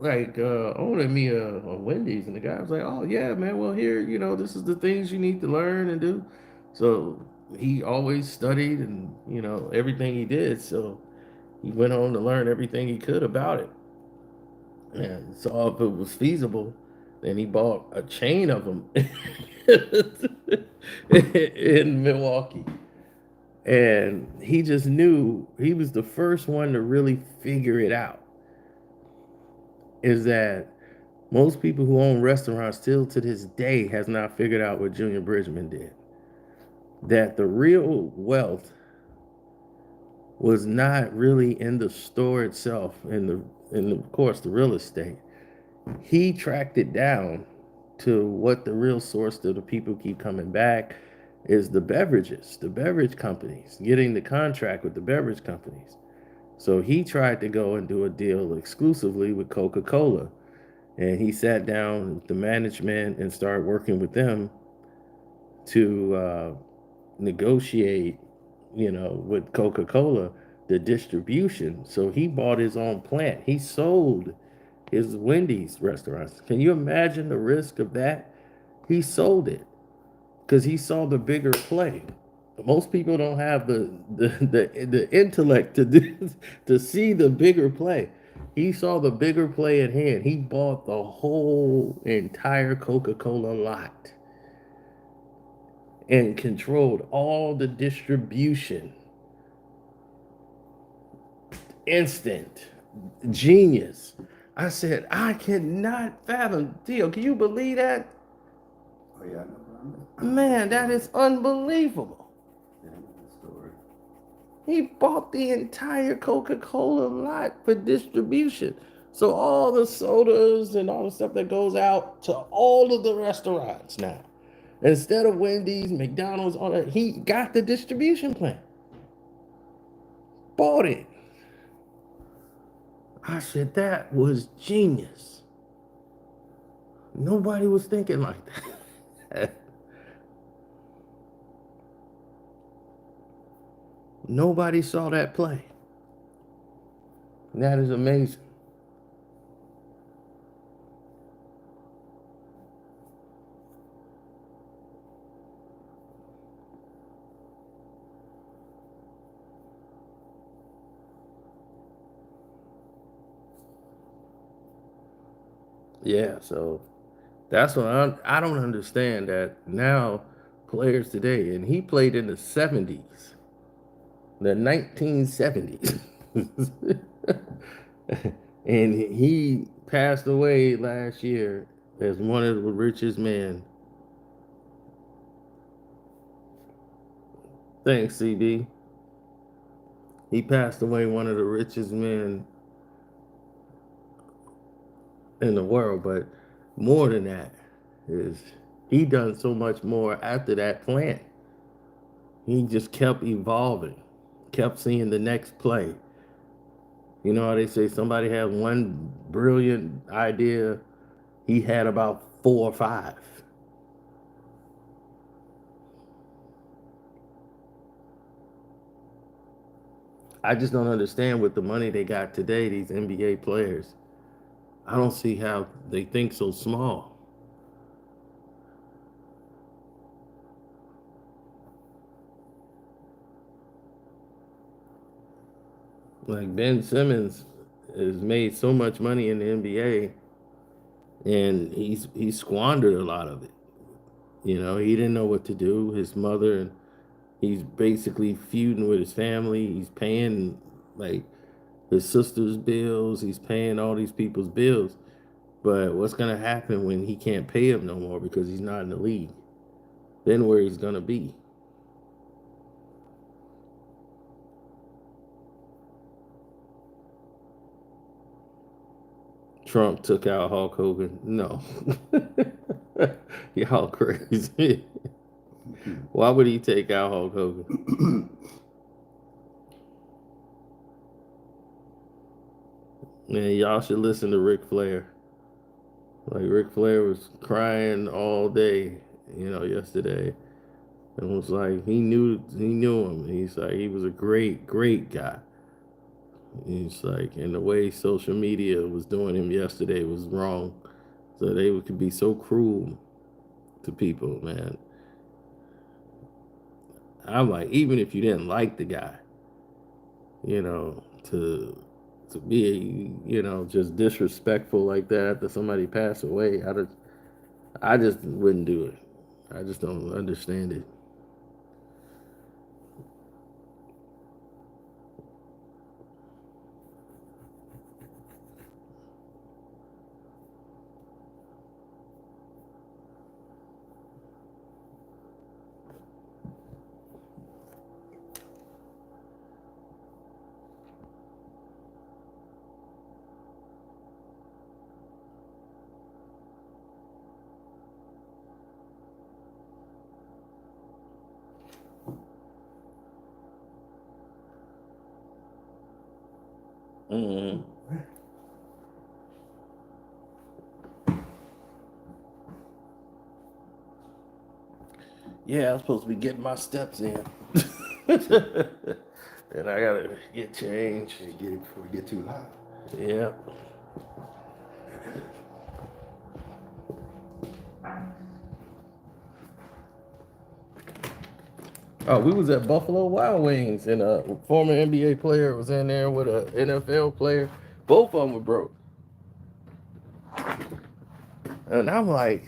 S1: owning me a Wendy's. And the guy was like, oh yeah, man. Well here, this is the things you need to learn and do. So he always studied and everything he did. So he went on to learn everything he could about it and saw if it was feasible. Then he bought a chain of them in Milwaukee. And he just knew he was the first one to really figure it out. Is that most people who own restaurants still to this day has not figured out what Junior Bridgman did. That the real wealth was not really in the store itself, in of course the real estate. He tracked it down to what the real source that the people keep coming back is the beverages, the beverage companies, getting the contract with the beverage companies. So he tried to go and do a deal exclusively with Coca-Cola. And he sat down with the management and started working with them to negotiate, with Coca-Cola, the distribution. So he bought his own plant. He sold his Wendy's restaurants. Can you imagine the risk of that? He sold it because he saw the bigger play. Most people don't have the intellect to see the bigger play. He saw the bigger play at hand. He bought the whole entire Coca-Cola lot and controlled all the distribution. Instant genius. I said, I cannot fathom. Theo, can you believe that?
S2: Oh yeah, I know.
S1: Man, that is unbelievable.
S2: Yeah, I know the story.
S1: He bought the entire Coca-Cola lot for distribution. So all the sodas and all the stuff that goes out to all of the restaurants now. Instead of Wendy's, McDonald's, all that, he got the distribution plan. Bought it. I said, that was genius. Nobody was thinking like that. Nobody saw that play. That is amazing. Yeah, so that's what I don't understand that now players today, and he played in the 70s, the 1970s. And he passed away last year as one of the richest men. Thanks, CB. He passed away one of the richest men in the world, but more than that is he done so much more after that plant. He just kept evolving, kept seeing the next play. You know how they say somebody had one brilliant idea, he had about 4 or 5. I just don't understand with the money they got today, these NBA players. I don't see how they think so small. Like Ben Simmons has made so much money in the NBA and he squandered a lot of it. He didn't know what to do. His mother and he's basically feuding with his family. He's paying like his sister's bills. He's paying all these people's bills. But what's gonna happen when he can't pay him no more because he's not in the league? Then where he's gonna be? Trump took out Hulk Hogan. No. Y'all crazy. Why would he take out Hulk Hogan? Man, y'all should listen to Ric Flair. Like Ric Flair was crying all day, yesterday, and was like he knew him. He's like he was a great guy. He's like, and the way social media was doing him yesterday was wrong. So they could be so cruel to people, man. I'm like, even if you didn't like the guy, to be, just disrespectful like that after somebody passed away, I just wouldn't do it. I just don't understand it. Mm-hmm. Yeah, I'm supposed to be getting my steps in. And I gotta get changed.
S2: Get it before we get too hot.
S1: Yeah. Oh, we was at Buffalo Wild Wings, and a former NBA player was in there with an NFL player. Both of them were broke. And I'm like,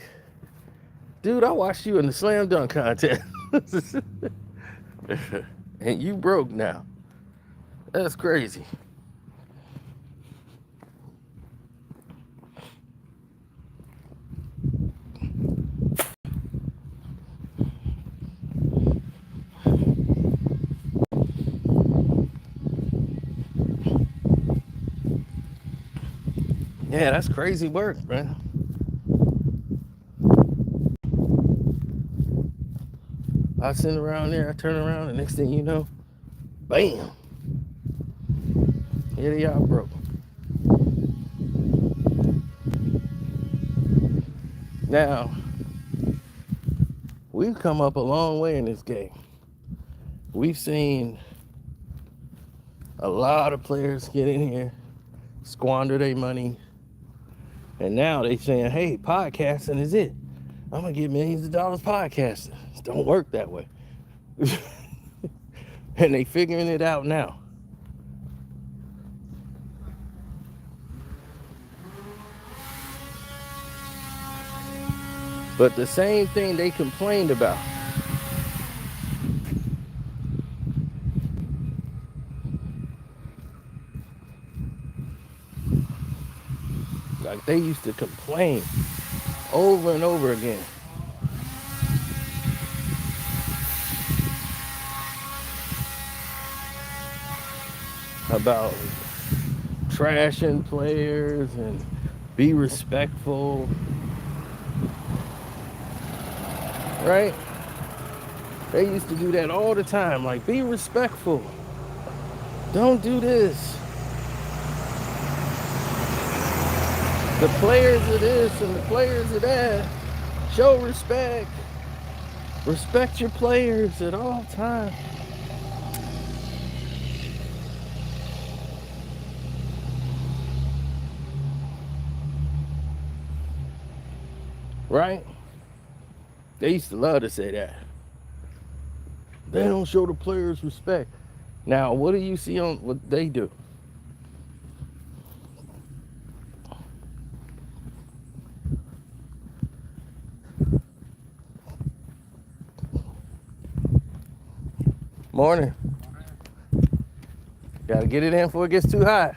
S1: dude, I watched you in the slam dunk contest. And you broke now. That's crazy. Yeah, that's crazy work, man. I sit around there, I turn around, and next thing you know, bam, here they are broke. Now, we've come up a long way in this game. We've seen a lot of players get in here, squander their money, and now they saying, hey, podcasting is it. I'm going to get millions of dollars podcasting. It don't work that way. And they figuring it out now. But the same thing they complained about, like they used to complain over and over again about trashing players and be respectful, right? They used to do that all the time, like be respectful, don't do this. The players of this and the players of that, show respect. Respect your players at all times. Right? They used to love to say that. They don't show the players respect. Now, what do you see on what they do? Morning. Gotta get it in before it gets too hot.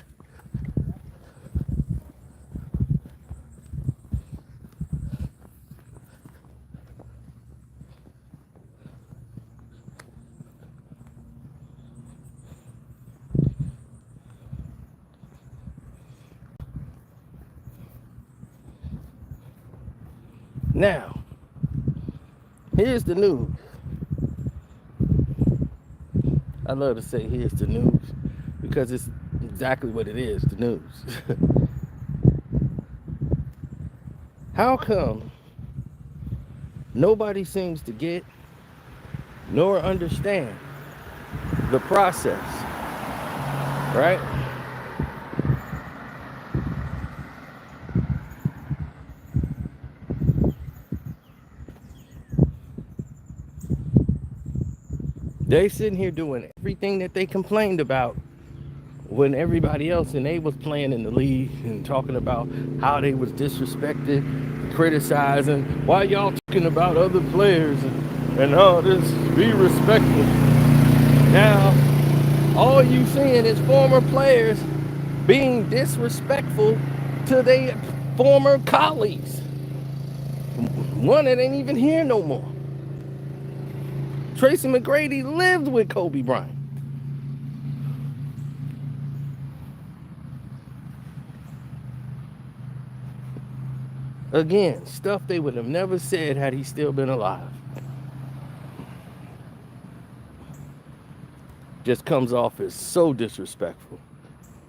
S1: Now, here's the news. I love to say here's the news because it's exactly what it is, the news. How come nobody seems to get nor understand the process, right? They sitting here doing everything that they complained about when everybody else and they was playing in the league and talking about how they was disrespected, criticizing. Why y'all talking about other players and all this? Be respectful. Now, all you seeing is former players being disrespectful to their former colleagues. One that ain't even here no more. Tracy McGrady lived with Kobe Bryant. Again, stuff they would have never said had he still been alive. Just comes off as so disrespectful.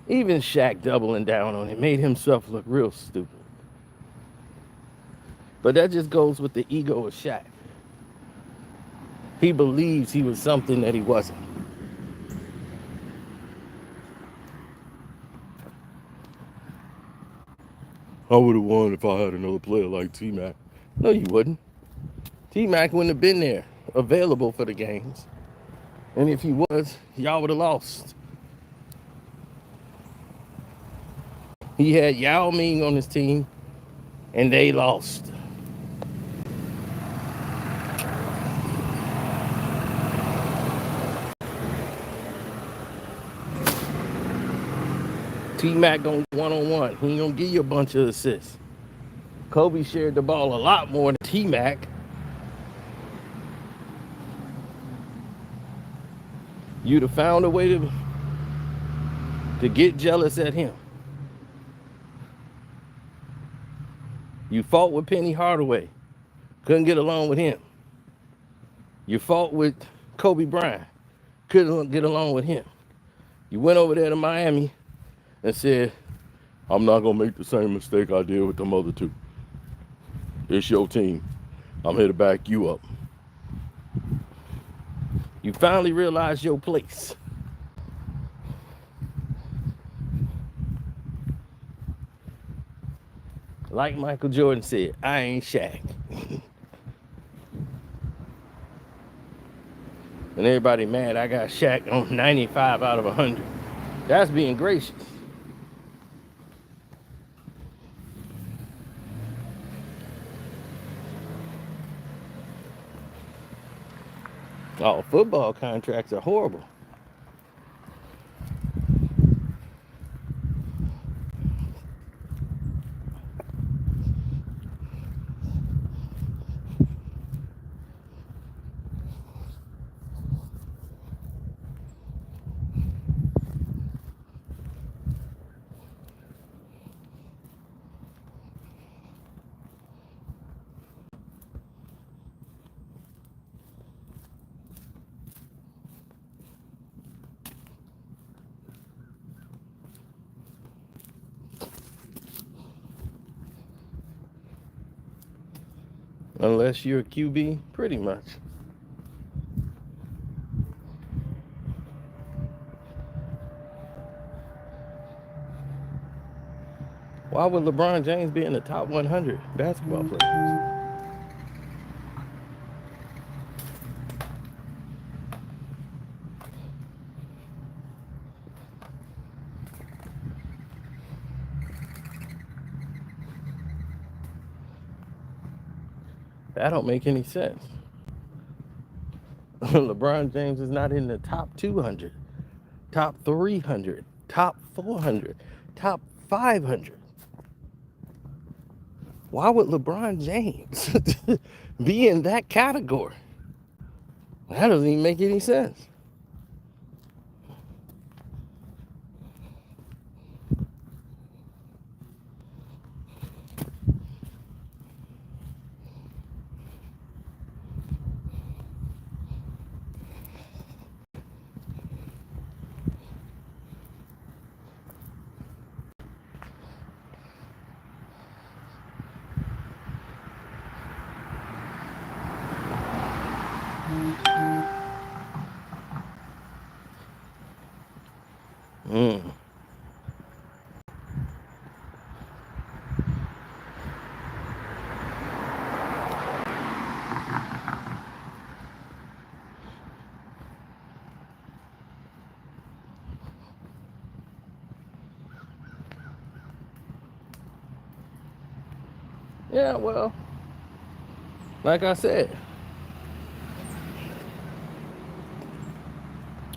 S1: Even Shaq doubling down on it made himself look real stupid. But that just goes with the ego of Shaq. He believes he was something that he wasn't. I would have won if I had another player like T-Mac. No, you wouldn't. T-Mac wouldn't have been there, available for the games. And if he was, y'all would have lost. He had Yao Ming on his team, and they lost. T-Mac going one-on-one. He ain't going to give you a bunch of assists. Kobe shared the ball a lot more than T-Mac. You'd have found a way to get jealous at him. You fought with Penny Hardaway. Couldn't get along with him. You fought with Kobe Bryant. Couldn't get along with him. You went over there to Miami and said, I'm not going to make the same mistake I did with them other two. It's your team. I'm here to back you up. You finally realized your place. Like Michael Jordan said, I ain't Shaq. And everybody mad I got Shaq on 95 out of 100. That's being gracious. Oh, football contracts are horrible. Unless you're a QB, pretty much. Why would LeBron James be in the top 100 basketball players? That don't make any sense. LeBron James is not in the top 200, top 300, top 400, top 500. Why would LeBron James be in that category? That doesn't even make any sense. Yeah, well, like I said,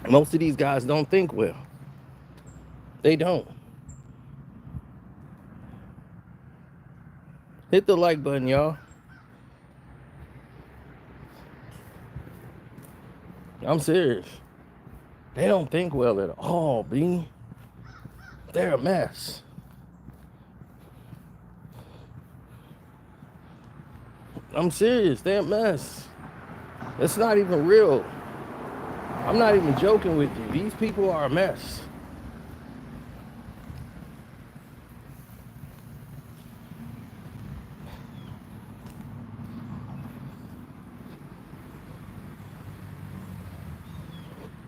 S1: most of these guys don't think well. They don't. Hit the like button, y'all. I'm serious. They don't think well at all, B. They're a mess. I'm serious. They're a mess. It's not even real. I'm not even joking with you. These people are a mess.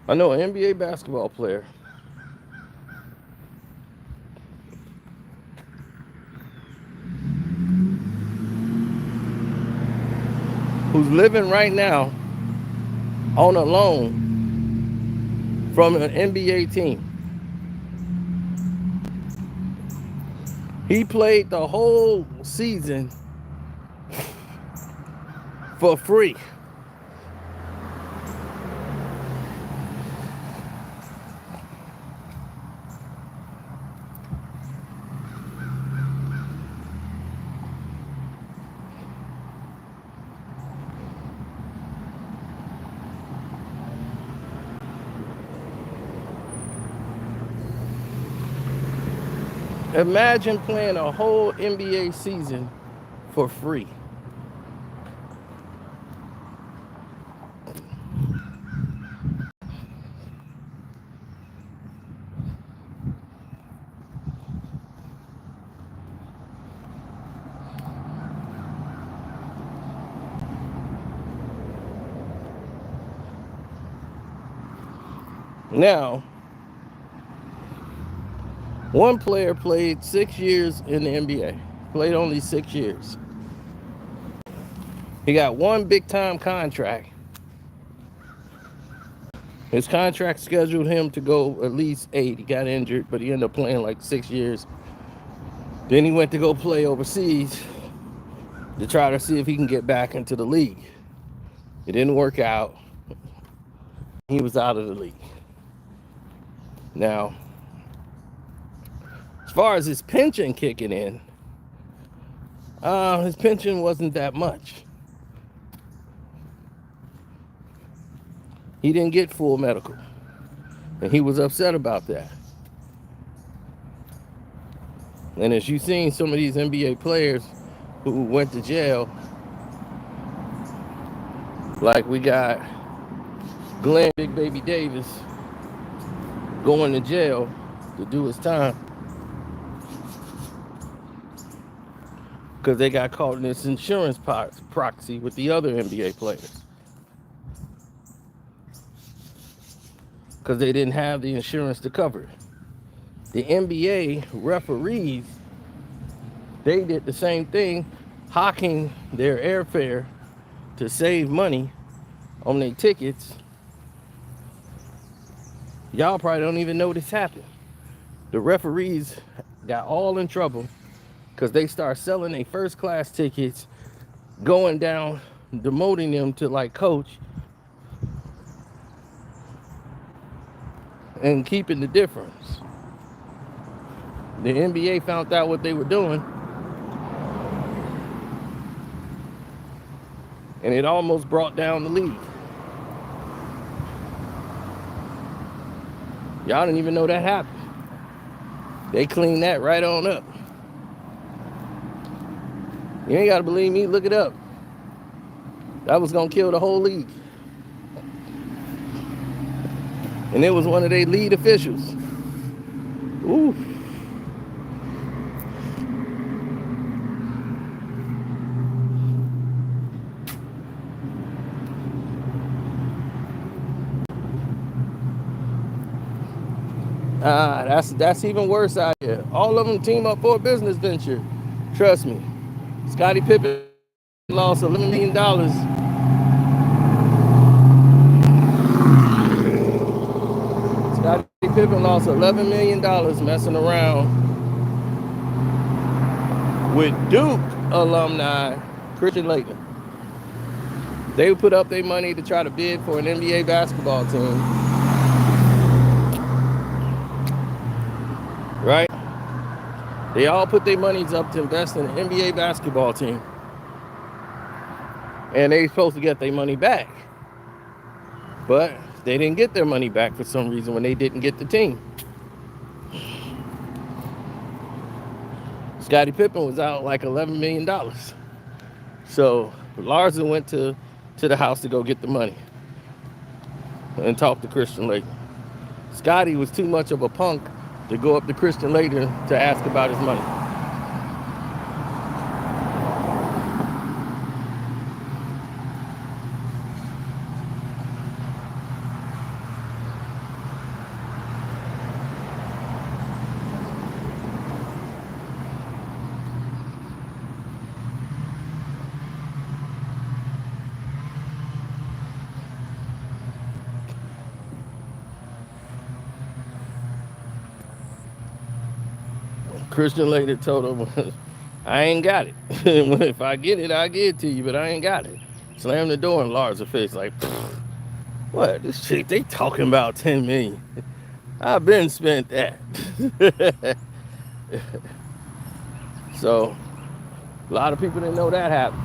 S1: I know an NBA basketball player who's living right now on a loan from an NBA team. He played the whole season for free. Imagine playing a whole NBA season for free. Now, one player played 6 years in the NBA. Played only 6 years. He got one big time contract. His contract scheduled him to go at least 8. He got injured, but he ended up playing like 6 years. Then he went to go play overseas to try to see if he can get back into the league. It didn't work out. He was out of the league. Now, as far as his pension kicking in, his pension wasn't that much. He didn't get full medical, and he was upset about that. And as you've seen some of these NBA players who went to jail, like we got Glenn Big Baby Davis going to jail to do his time because they got caught in this insurance proxy with the other NBA players because they didn't have the insurance to cover it. The NBA referees, they did the same thing, hawking their airfare to save money on their tickets. Y'all probably don't even know this happened. The referees got all in trouble because they start selling their first class tickets, going down, demoting them to like coach, and keeping the difference. The NBA found out what they were doing, and it almost brought down the league. Y'all didn't even know that happened. They cleaned that right on up. You ain't gotta believe me, look it up. That was gonna kill the whole league. And it was one of their lead officials. Ooh. That's even worse out here. All of them team up for a business venture. Trust me. Scottie Pippen lost $11 million. Scottie Pippen lost $11 million messing around with Duke. alumni, Christian Laettner. They put up their money to try to bid for an NBA basketball team. Right? They all put their monies up to invest in an NBA basketball team. And they supposed to get their money back. But they didn't get their money back for some reason when they didn't get the team. Scottie Pippen was out like $11 million. So Larson went to the house to go get the money and talk to Christian Laettner. Scottie was too much of a punk to go up to Christian Laettner to ask about his money. Christian Laettner told him, I ain't got it. If I get it, I'll give it to you, but I ain't got it. Slammed the door in Lars's face like, what? This shit, they talking about 10 million. I've been spent that. So, a lot of people didn't know that happened.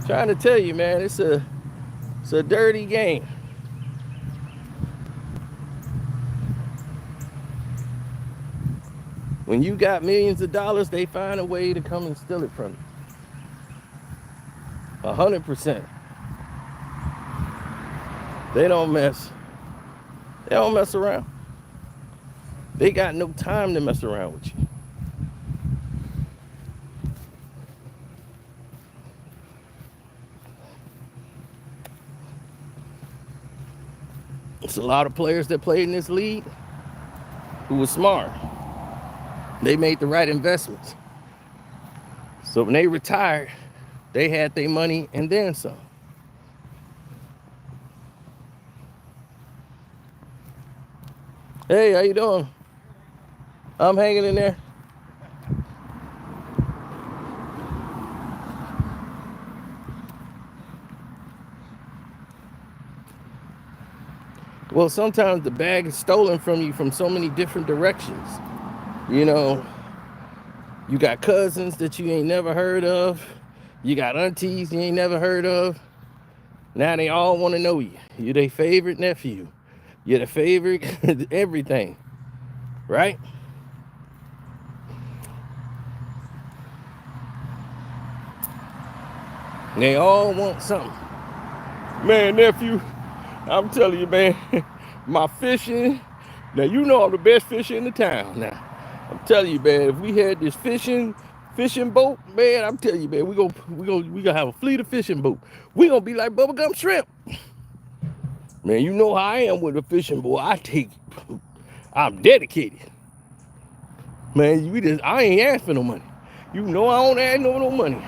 S1: Trying to tell you, man, it's a dirty game. When you got millions of dollars, they find a way to come and steal it from you. 100%. They don't mess around. They got no time to mess around with you. It's a lot of players that played in this league who were smart. They made the right investments. So when they retired, they had their money and then some. Hey, how you doing? I'm hanging in there. Well, sometimes the bag is stolen from you from so many different directions. You know, you got cousins that you ain't never heard of. You got aunties you ain't never heard of. Now they all want to know you. You're their favorite nephew. You're the favorite everything. Right? They all want something. Man, nephew, I'm telling you, man, my fishing. Now, you know I'm the best fisher in the town now. I'm telling you, man, if we had this fishing boat, man, I'm telling you, man, we gonna have a fleet of fishing boat. We gonna be like bubblegum shrimp. Man, you know how I am with a fishing boat. I'm dedicated. Man, I ain't asked for no money. You know I don't ask no money.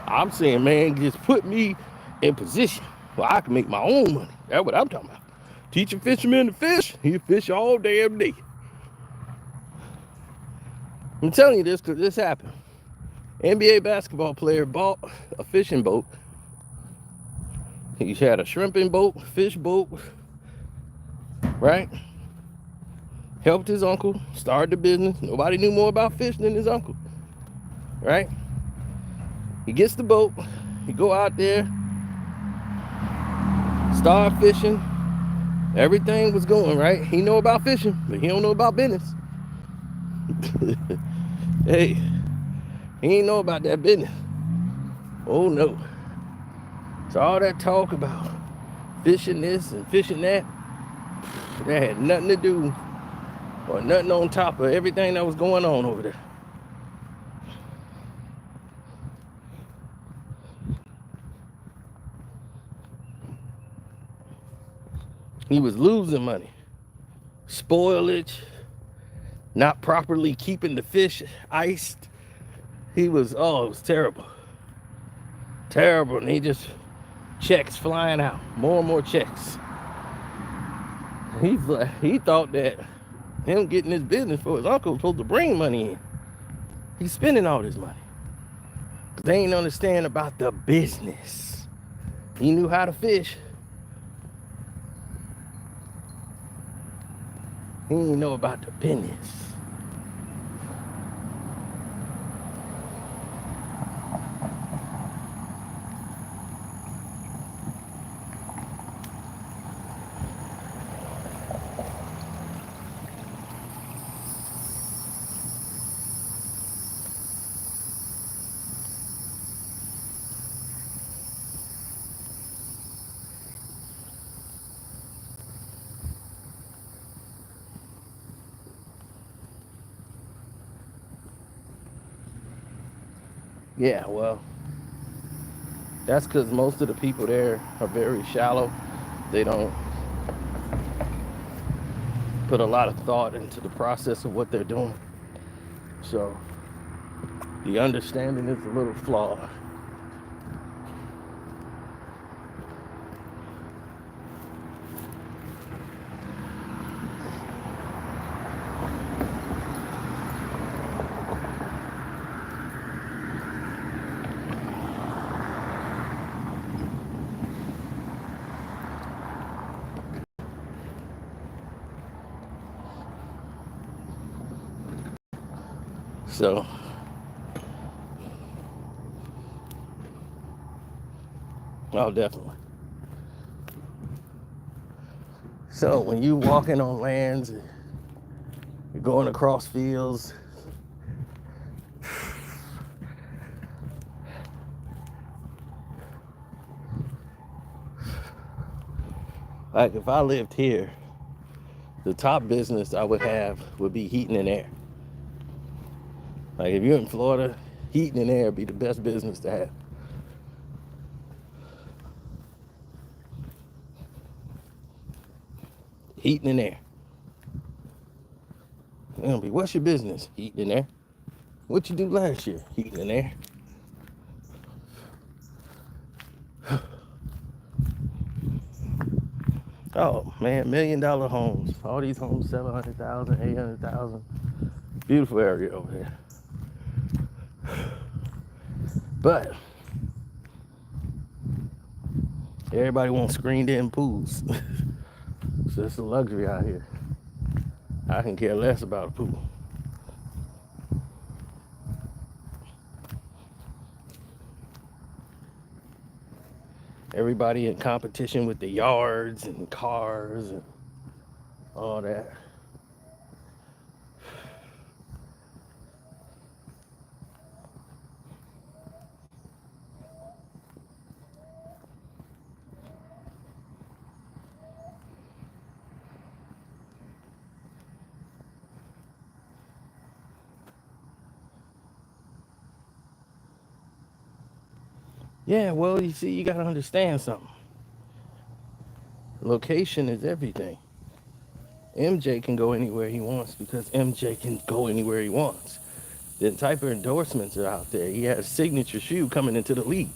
S1: I'm saying, man, just put me in position where I can make my own money. That's what I'm talking about. Teach a fisherman to fish, he'll fish all damn day. I'm telling you this because this happened. NBA basketball player bought a fishing boat. He had a shrimping boat, fish boat, right? Helped his uncle, started the business. Nobody knew more about fish than his uncle, right? He gets the boat, he go out there, start fishing. Everything was going, right? He know about fishing, but he don't know about business. Hey, he ain't know about that business. Oh no. So all that talk about fishing this and fishing that had nothing to do or nothing on top of everything that was going on over there. He was losing money, spoilage, not properly keeping the fish iced. It was terrible. Terrible. And he just, checks flying out, more and more checks. He thought that him getting his business for his uncle was supposed to bring money in. He's spending all this money. They ain't understand about the business. He knew how to fish. He didn't know about the business. Yeah, well, that's because most of the people there are very shallow. They don't put a lot of thought into the process of what they're doing. So the understanding is a little flawed. So oh, definitely. So when you walking on lands, you're going across fields, like if I lived here, the top business I would have would be heating and air. Like if you're in Florida, heating and air would be the best business to have. Heating and air. It'll be, what's your business? Heating and air. What you do last year? Heating and air. Oh man, $1 million homes. All these homes, 700,000, 800,000. Beautiful area over here. But everybody wants screened in pools. So it's a luxury out here. I can care less about a pool. Everybody in competition with the yards and cars and all that. Yeah, well, you see, you got to understand something. Location is everything. MJ can go anywhere he wants because MJ can go anywhere he wants. The type of endorsements are out there. He has signature shoe coming into the league.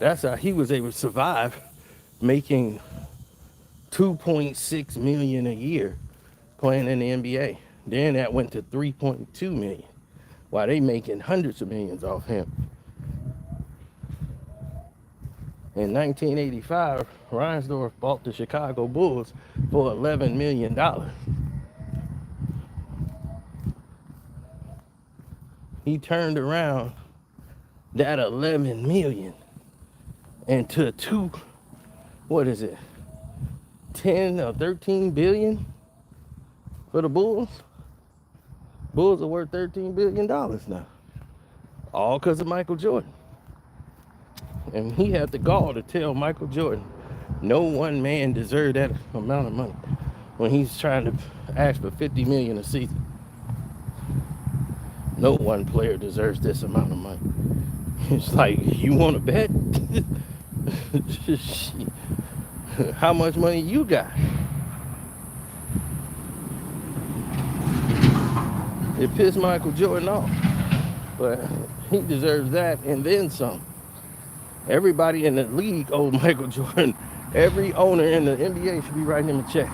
S1: That's how he was able to survive making $2.6 million a year playing in the NBA. Then that went to $3.2 million. While they making hundreds of millions off him. In 1985, Reinsdorf bought the Chicago Bulls for $11 million. He turned around that 11 million into 10 or 13 billion for the Bulls. Bulls are worth $13 billion now. All because of Michael Jordan. And he had the gall to tell Michael Jordan, no one man deserved that amount of money when he's trying to ask for $50 million a season. No one player deserves this amount of money. It's like, you want to bet? How much money you got? It pissed Michael Jordan off. But he deserves that and then some. Everybody in the league owes Michael Jordan. Every owner in the NBA should be writing him a check.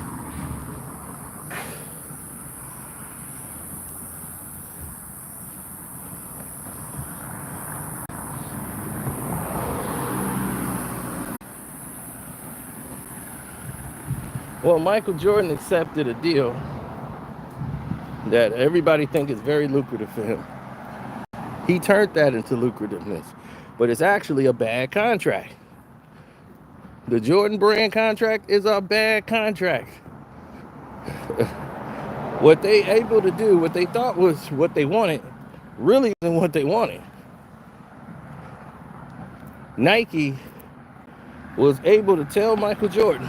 S1: Well, Michael Jordan accepted a deal that everybody think is very lucrative for him. He turned that into lucrativeness, but it's actually a bad contract. The Jordan brand contract is a bad contract. What they able to do, what they thought was what they wanted, really isn't what they wanted. Nike was able to tell Michael Jordan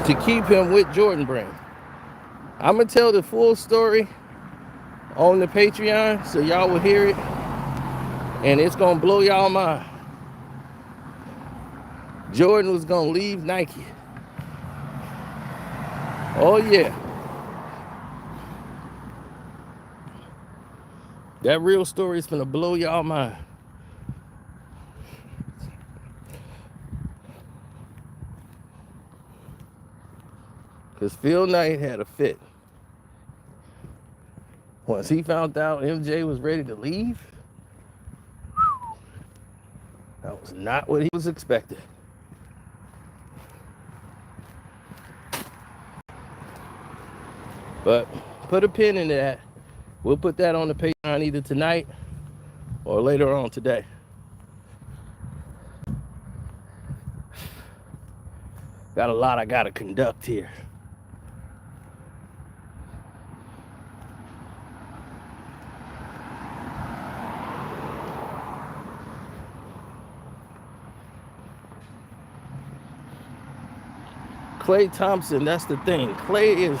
S1: to keep him with Jordan brand. I'm gonna tell the full story on the Patreon so y'all will hear it, and it's gonna blow y'all mind. Jordan was gonna leave Nike. Oh yeah. That real story is gonna blow y'all mind. Because Phil Knight had a fit. Once he found out MJ was ready to leave, that was not what he was expecting. But put a pin in that. We'll put that on the Patreon either tonight or later on today. Got a lot I gotta conduct here. Klay Thompson, that's the thing. Klay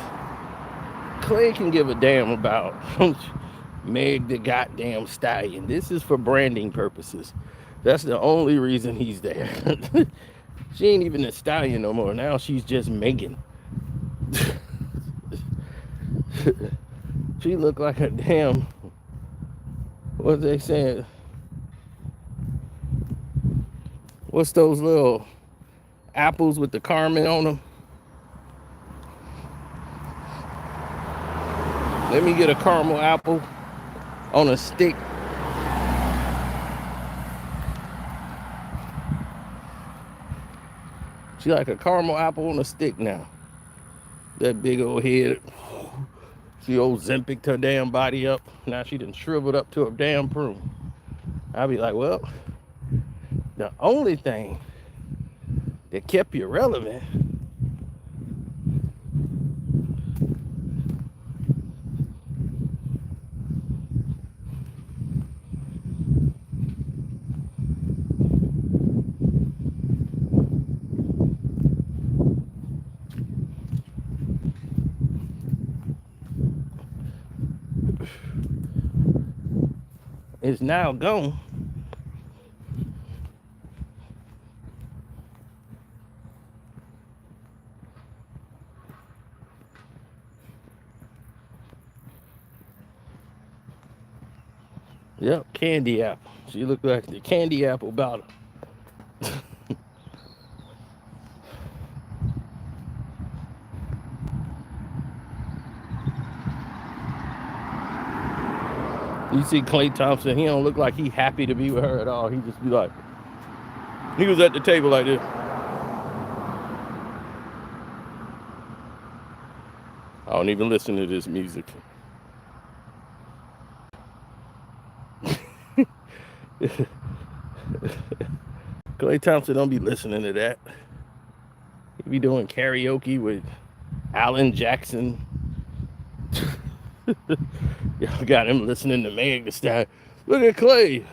S1: can give a damn about Meg the goddamn Stallion. This is for branding purposes. That's the only reason he's there. She ain't even a stallion no more. Now she's just Megan. She look like a damn, what they saying? What's those little apples with the caramel on them? Let me get a caramel apple on a stick. She like a caramel apple on a stick now. That big old head. She old Zempic her damn body up. Now she done shriveled up to a damn prune. I'll be like, well, the only thing that kept you relevant is now gone. Yep, candy apple. She looked like the candy apple bottle. You see Klay Thompson, he don't look like he happy to be with her at all. He just be like, he was at the table like this. I don't even listen to this music. Klay Thompson don't be listening to that. He be doing karaoke with Alan Jackson. Y'all got him listening to Meg Thee Stallion. Look at Klay.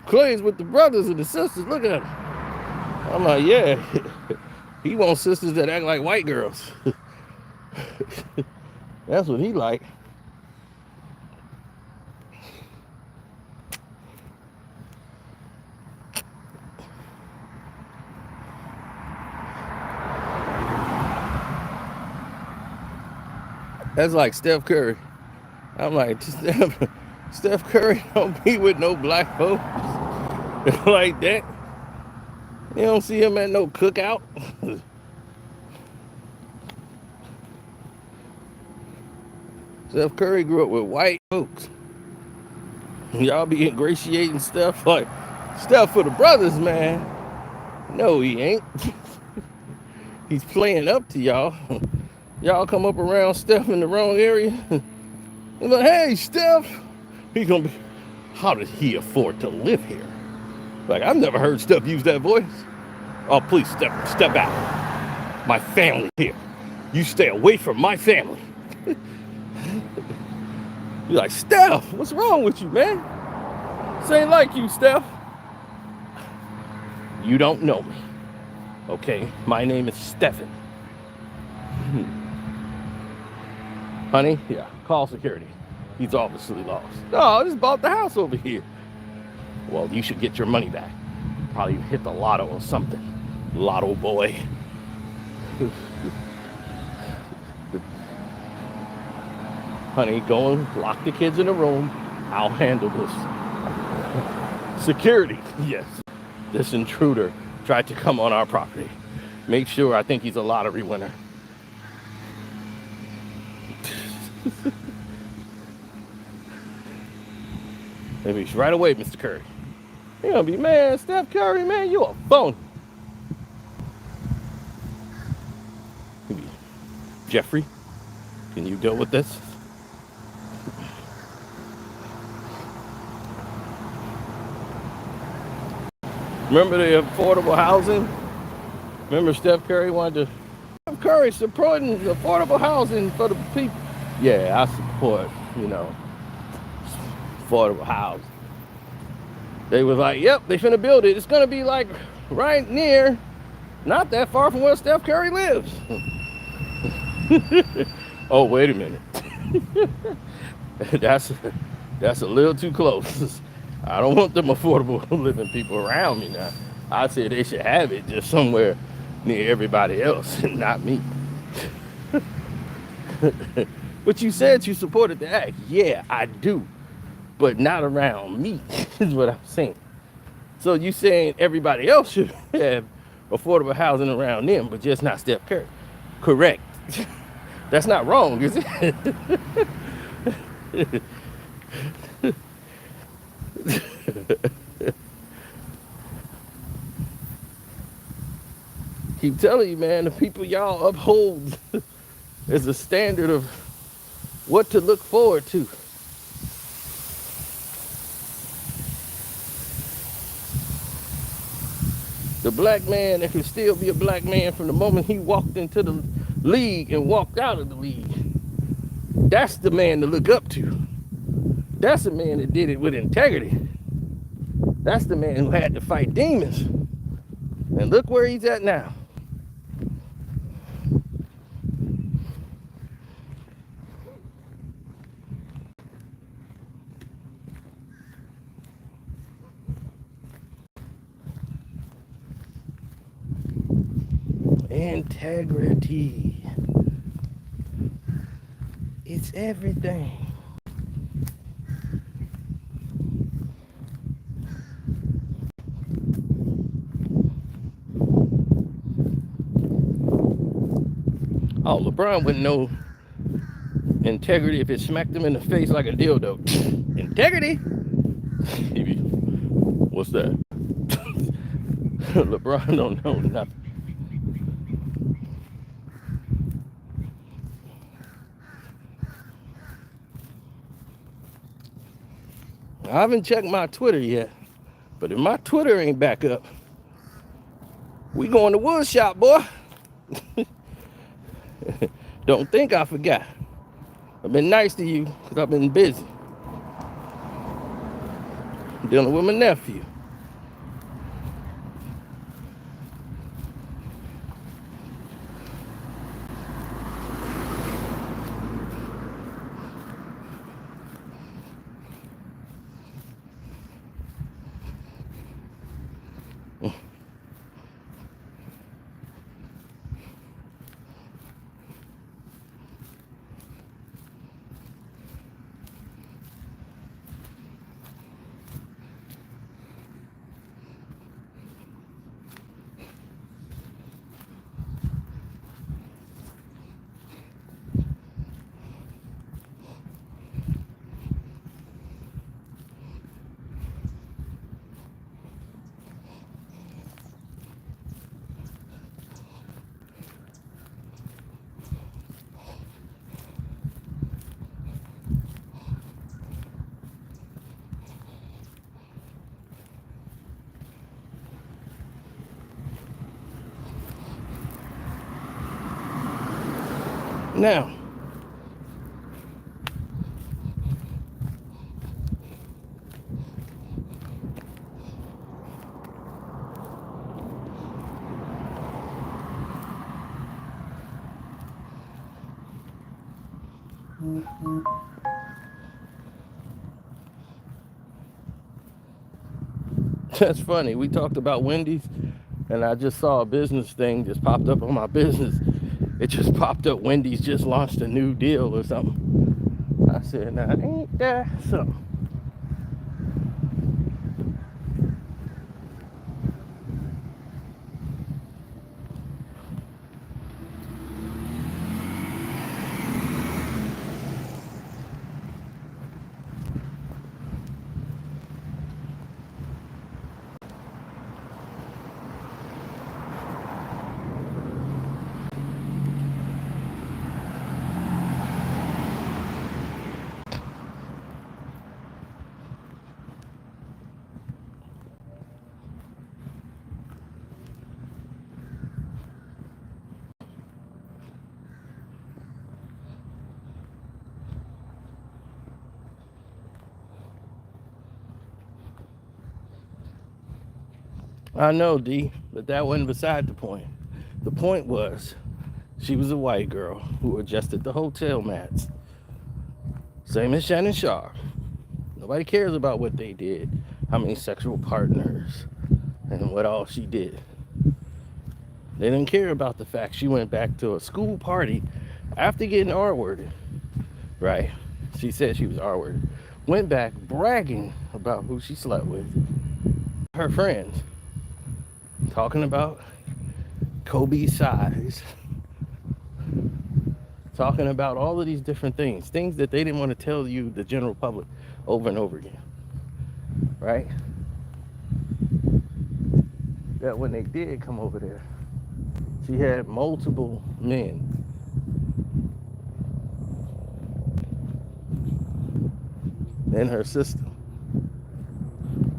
S1: Klay's with the brothers and the sisters. Look at him. I'm like, yeah. He wants sisters that act like white girls. That's what he like. That's like Steph Curry. I'm like, Steph Curry don't be with no black folks like that. You don't see him at no cookout. Steph Curry grew up with white folks. Y'all be ingratiating Steph like, Steph for the brothers, man. No, he ain't. He's playing up to y'all. Y'all come up around Steph in the wrong area. He's like, hey, Steph. He's gonna be, how did he afford to live here? Like, I've never heard Steph use that voice. Oh, please step out. My family here. You stay away from my family. You're like, Steph, what's wrong with you, man? This ain't like you, Steph. You don't know me. Okay, my name is Stephen. Honey, yeah, call security. He's obviously lost. No, I just bought the house over here. Well, you should get your money back. Probably hit the lotto or something. Lotto boy. Honey, go and lock the kids in a room. I'll handle this. Security, yes. This intruder tried to come on our property. Make sure I think he's a lottery winner. Maybe he's right away, Mr. Curry. You're gonna be, man, Steph Curry, man, you a phony. Maybe, Jeffrey, can you deal with this? Remember the affordable housing? Remember Steph Curry wanted to, Steph Curry supporting affordable housing for the people. Yeah, I support, affordable housing. They was like, yep, they finna build it. It's gonna be like right near, not that far from where Steph Curry lives. Oh, wait a minute. That's a little too close. I don't want them affordable living people around me now. I said they should have it just somewhere near everybody else and not me. But you said you supported the act. Yeah, I do. But not around me, is what I'm saying. So you saying everybody else should have affordable housing around them, but just not Steph Curry. Correct. That's not wrong, is it? Keep telling you, man, the people y'all uphold is a standard of what to look forward to. The black man that can still be a black man from the moment he walked into the league and walked out of the league. That's the man to look up to. That's the man that did it with integrity. That's the man who had to fight demons. And look where he's at now. Integrity. It's everything. Oh, LeBron wouldn't know integrity if it smacked him in the face like a dildo. Integrity? What's that? LeBron don't know nothing. I haven't checked my Twitter yet, but if my Twitter ain't back up, we going to wood shop, boy. Don't think I forgot. I've been nice to you because I've been busy dealing with my nephew. Now, that's funny. We talked about Wendy's, and I just saw a business thing just popped up on my business. It just popped up. Wendy's just launched a new deal or something. I said, now, ain't that something? I know, D, but that wasn't beside the point. The point was, she was a white girl who adjusted the hotel mats. Same as Shannon Sharp. Nobody cares about what they did, how many sexual partners, and what all she did. They didn't care about the fact she went back to a school party after getting R-worded. Right? She said she was R-worded. Went back bragging about who she slept with. Her friends. Talking about Kobe's size. Talking about all of these different things. Things that they didn't want to tell you, the general public, over and over again. Right? That when they did come over there, she had multiple men in her system.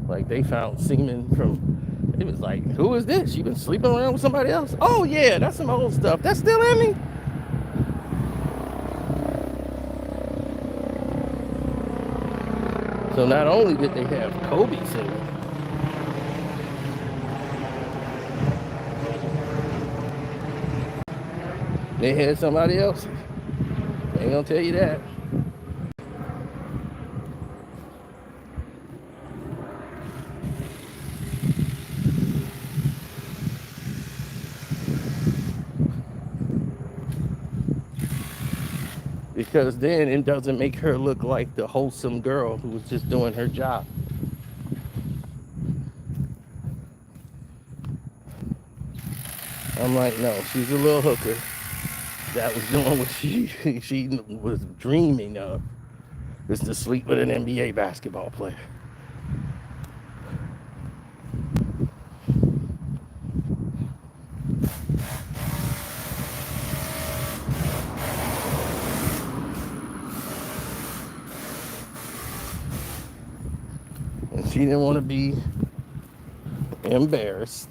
S1: Like they found semen from, it was like, who is this? She been sleeping around with somebody else? Oh yeah, that's some old stuff. That's still in me? So not only did they have Kobe semen, they had somebody else. They ain't gonna tell you that. Because then it doesn't make her look like the wholesome girl who was just doing her job. I'm like, no, she's a little hooker that was doing what she was dreaming of, is to sleep with an NBA basketball player. And she didn't want to be embarrassed.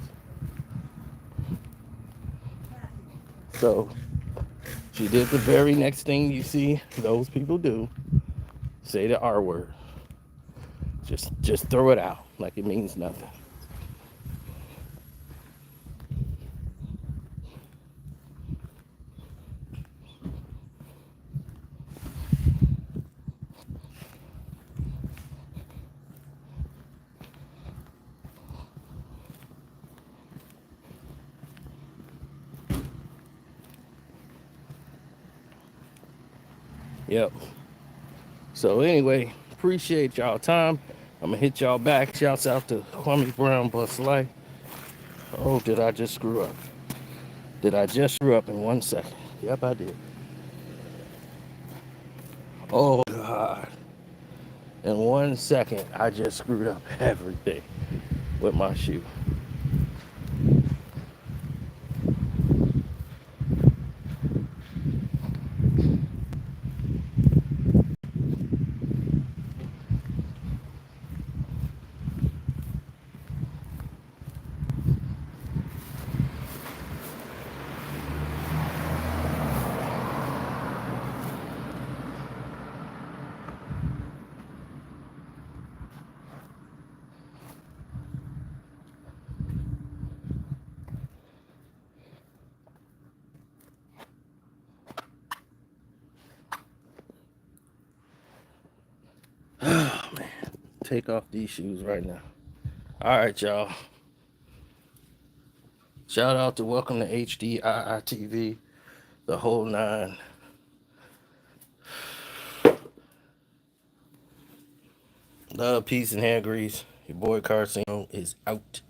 S1: So she did the very next thing you see those people do. Say the R word. Just throw it out like it means nothing. Yep. So anyway, appreciate y'all time. I'm gonna hit y'all back. Shouts out to Kwame Brown Bus Life. Oh, did I just screw up? Did I just screw up in 1 second? Yep, I did. Oh God. In 1 second, I just screwed up everything with my shoe. Oh, man. Take off these shoes right now. All right, y'all. Shout out to Welcome to HDII TV, the whole nine. Love, peace, and hair grease. Your boy Carcino is out.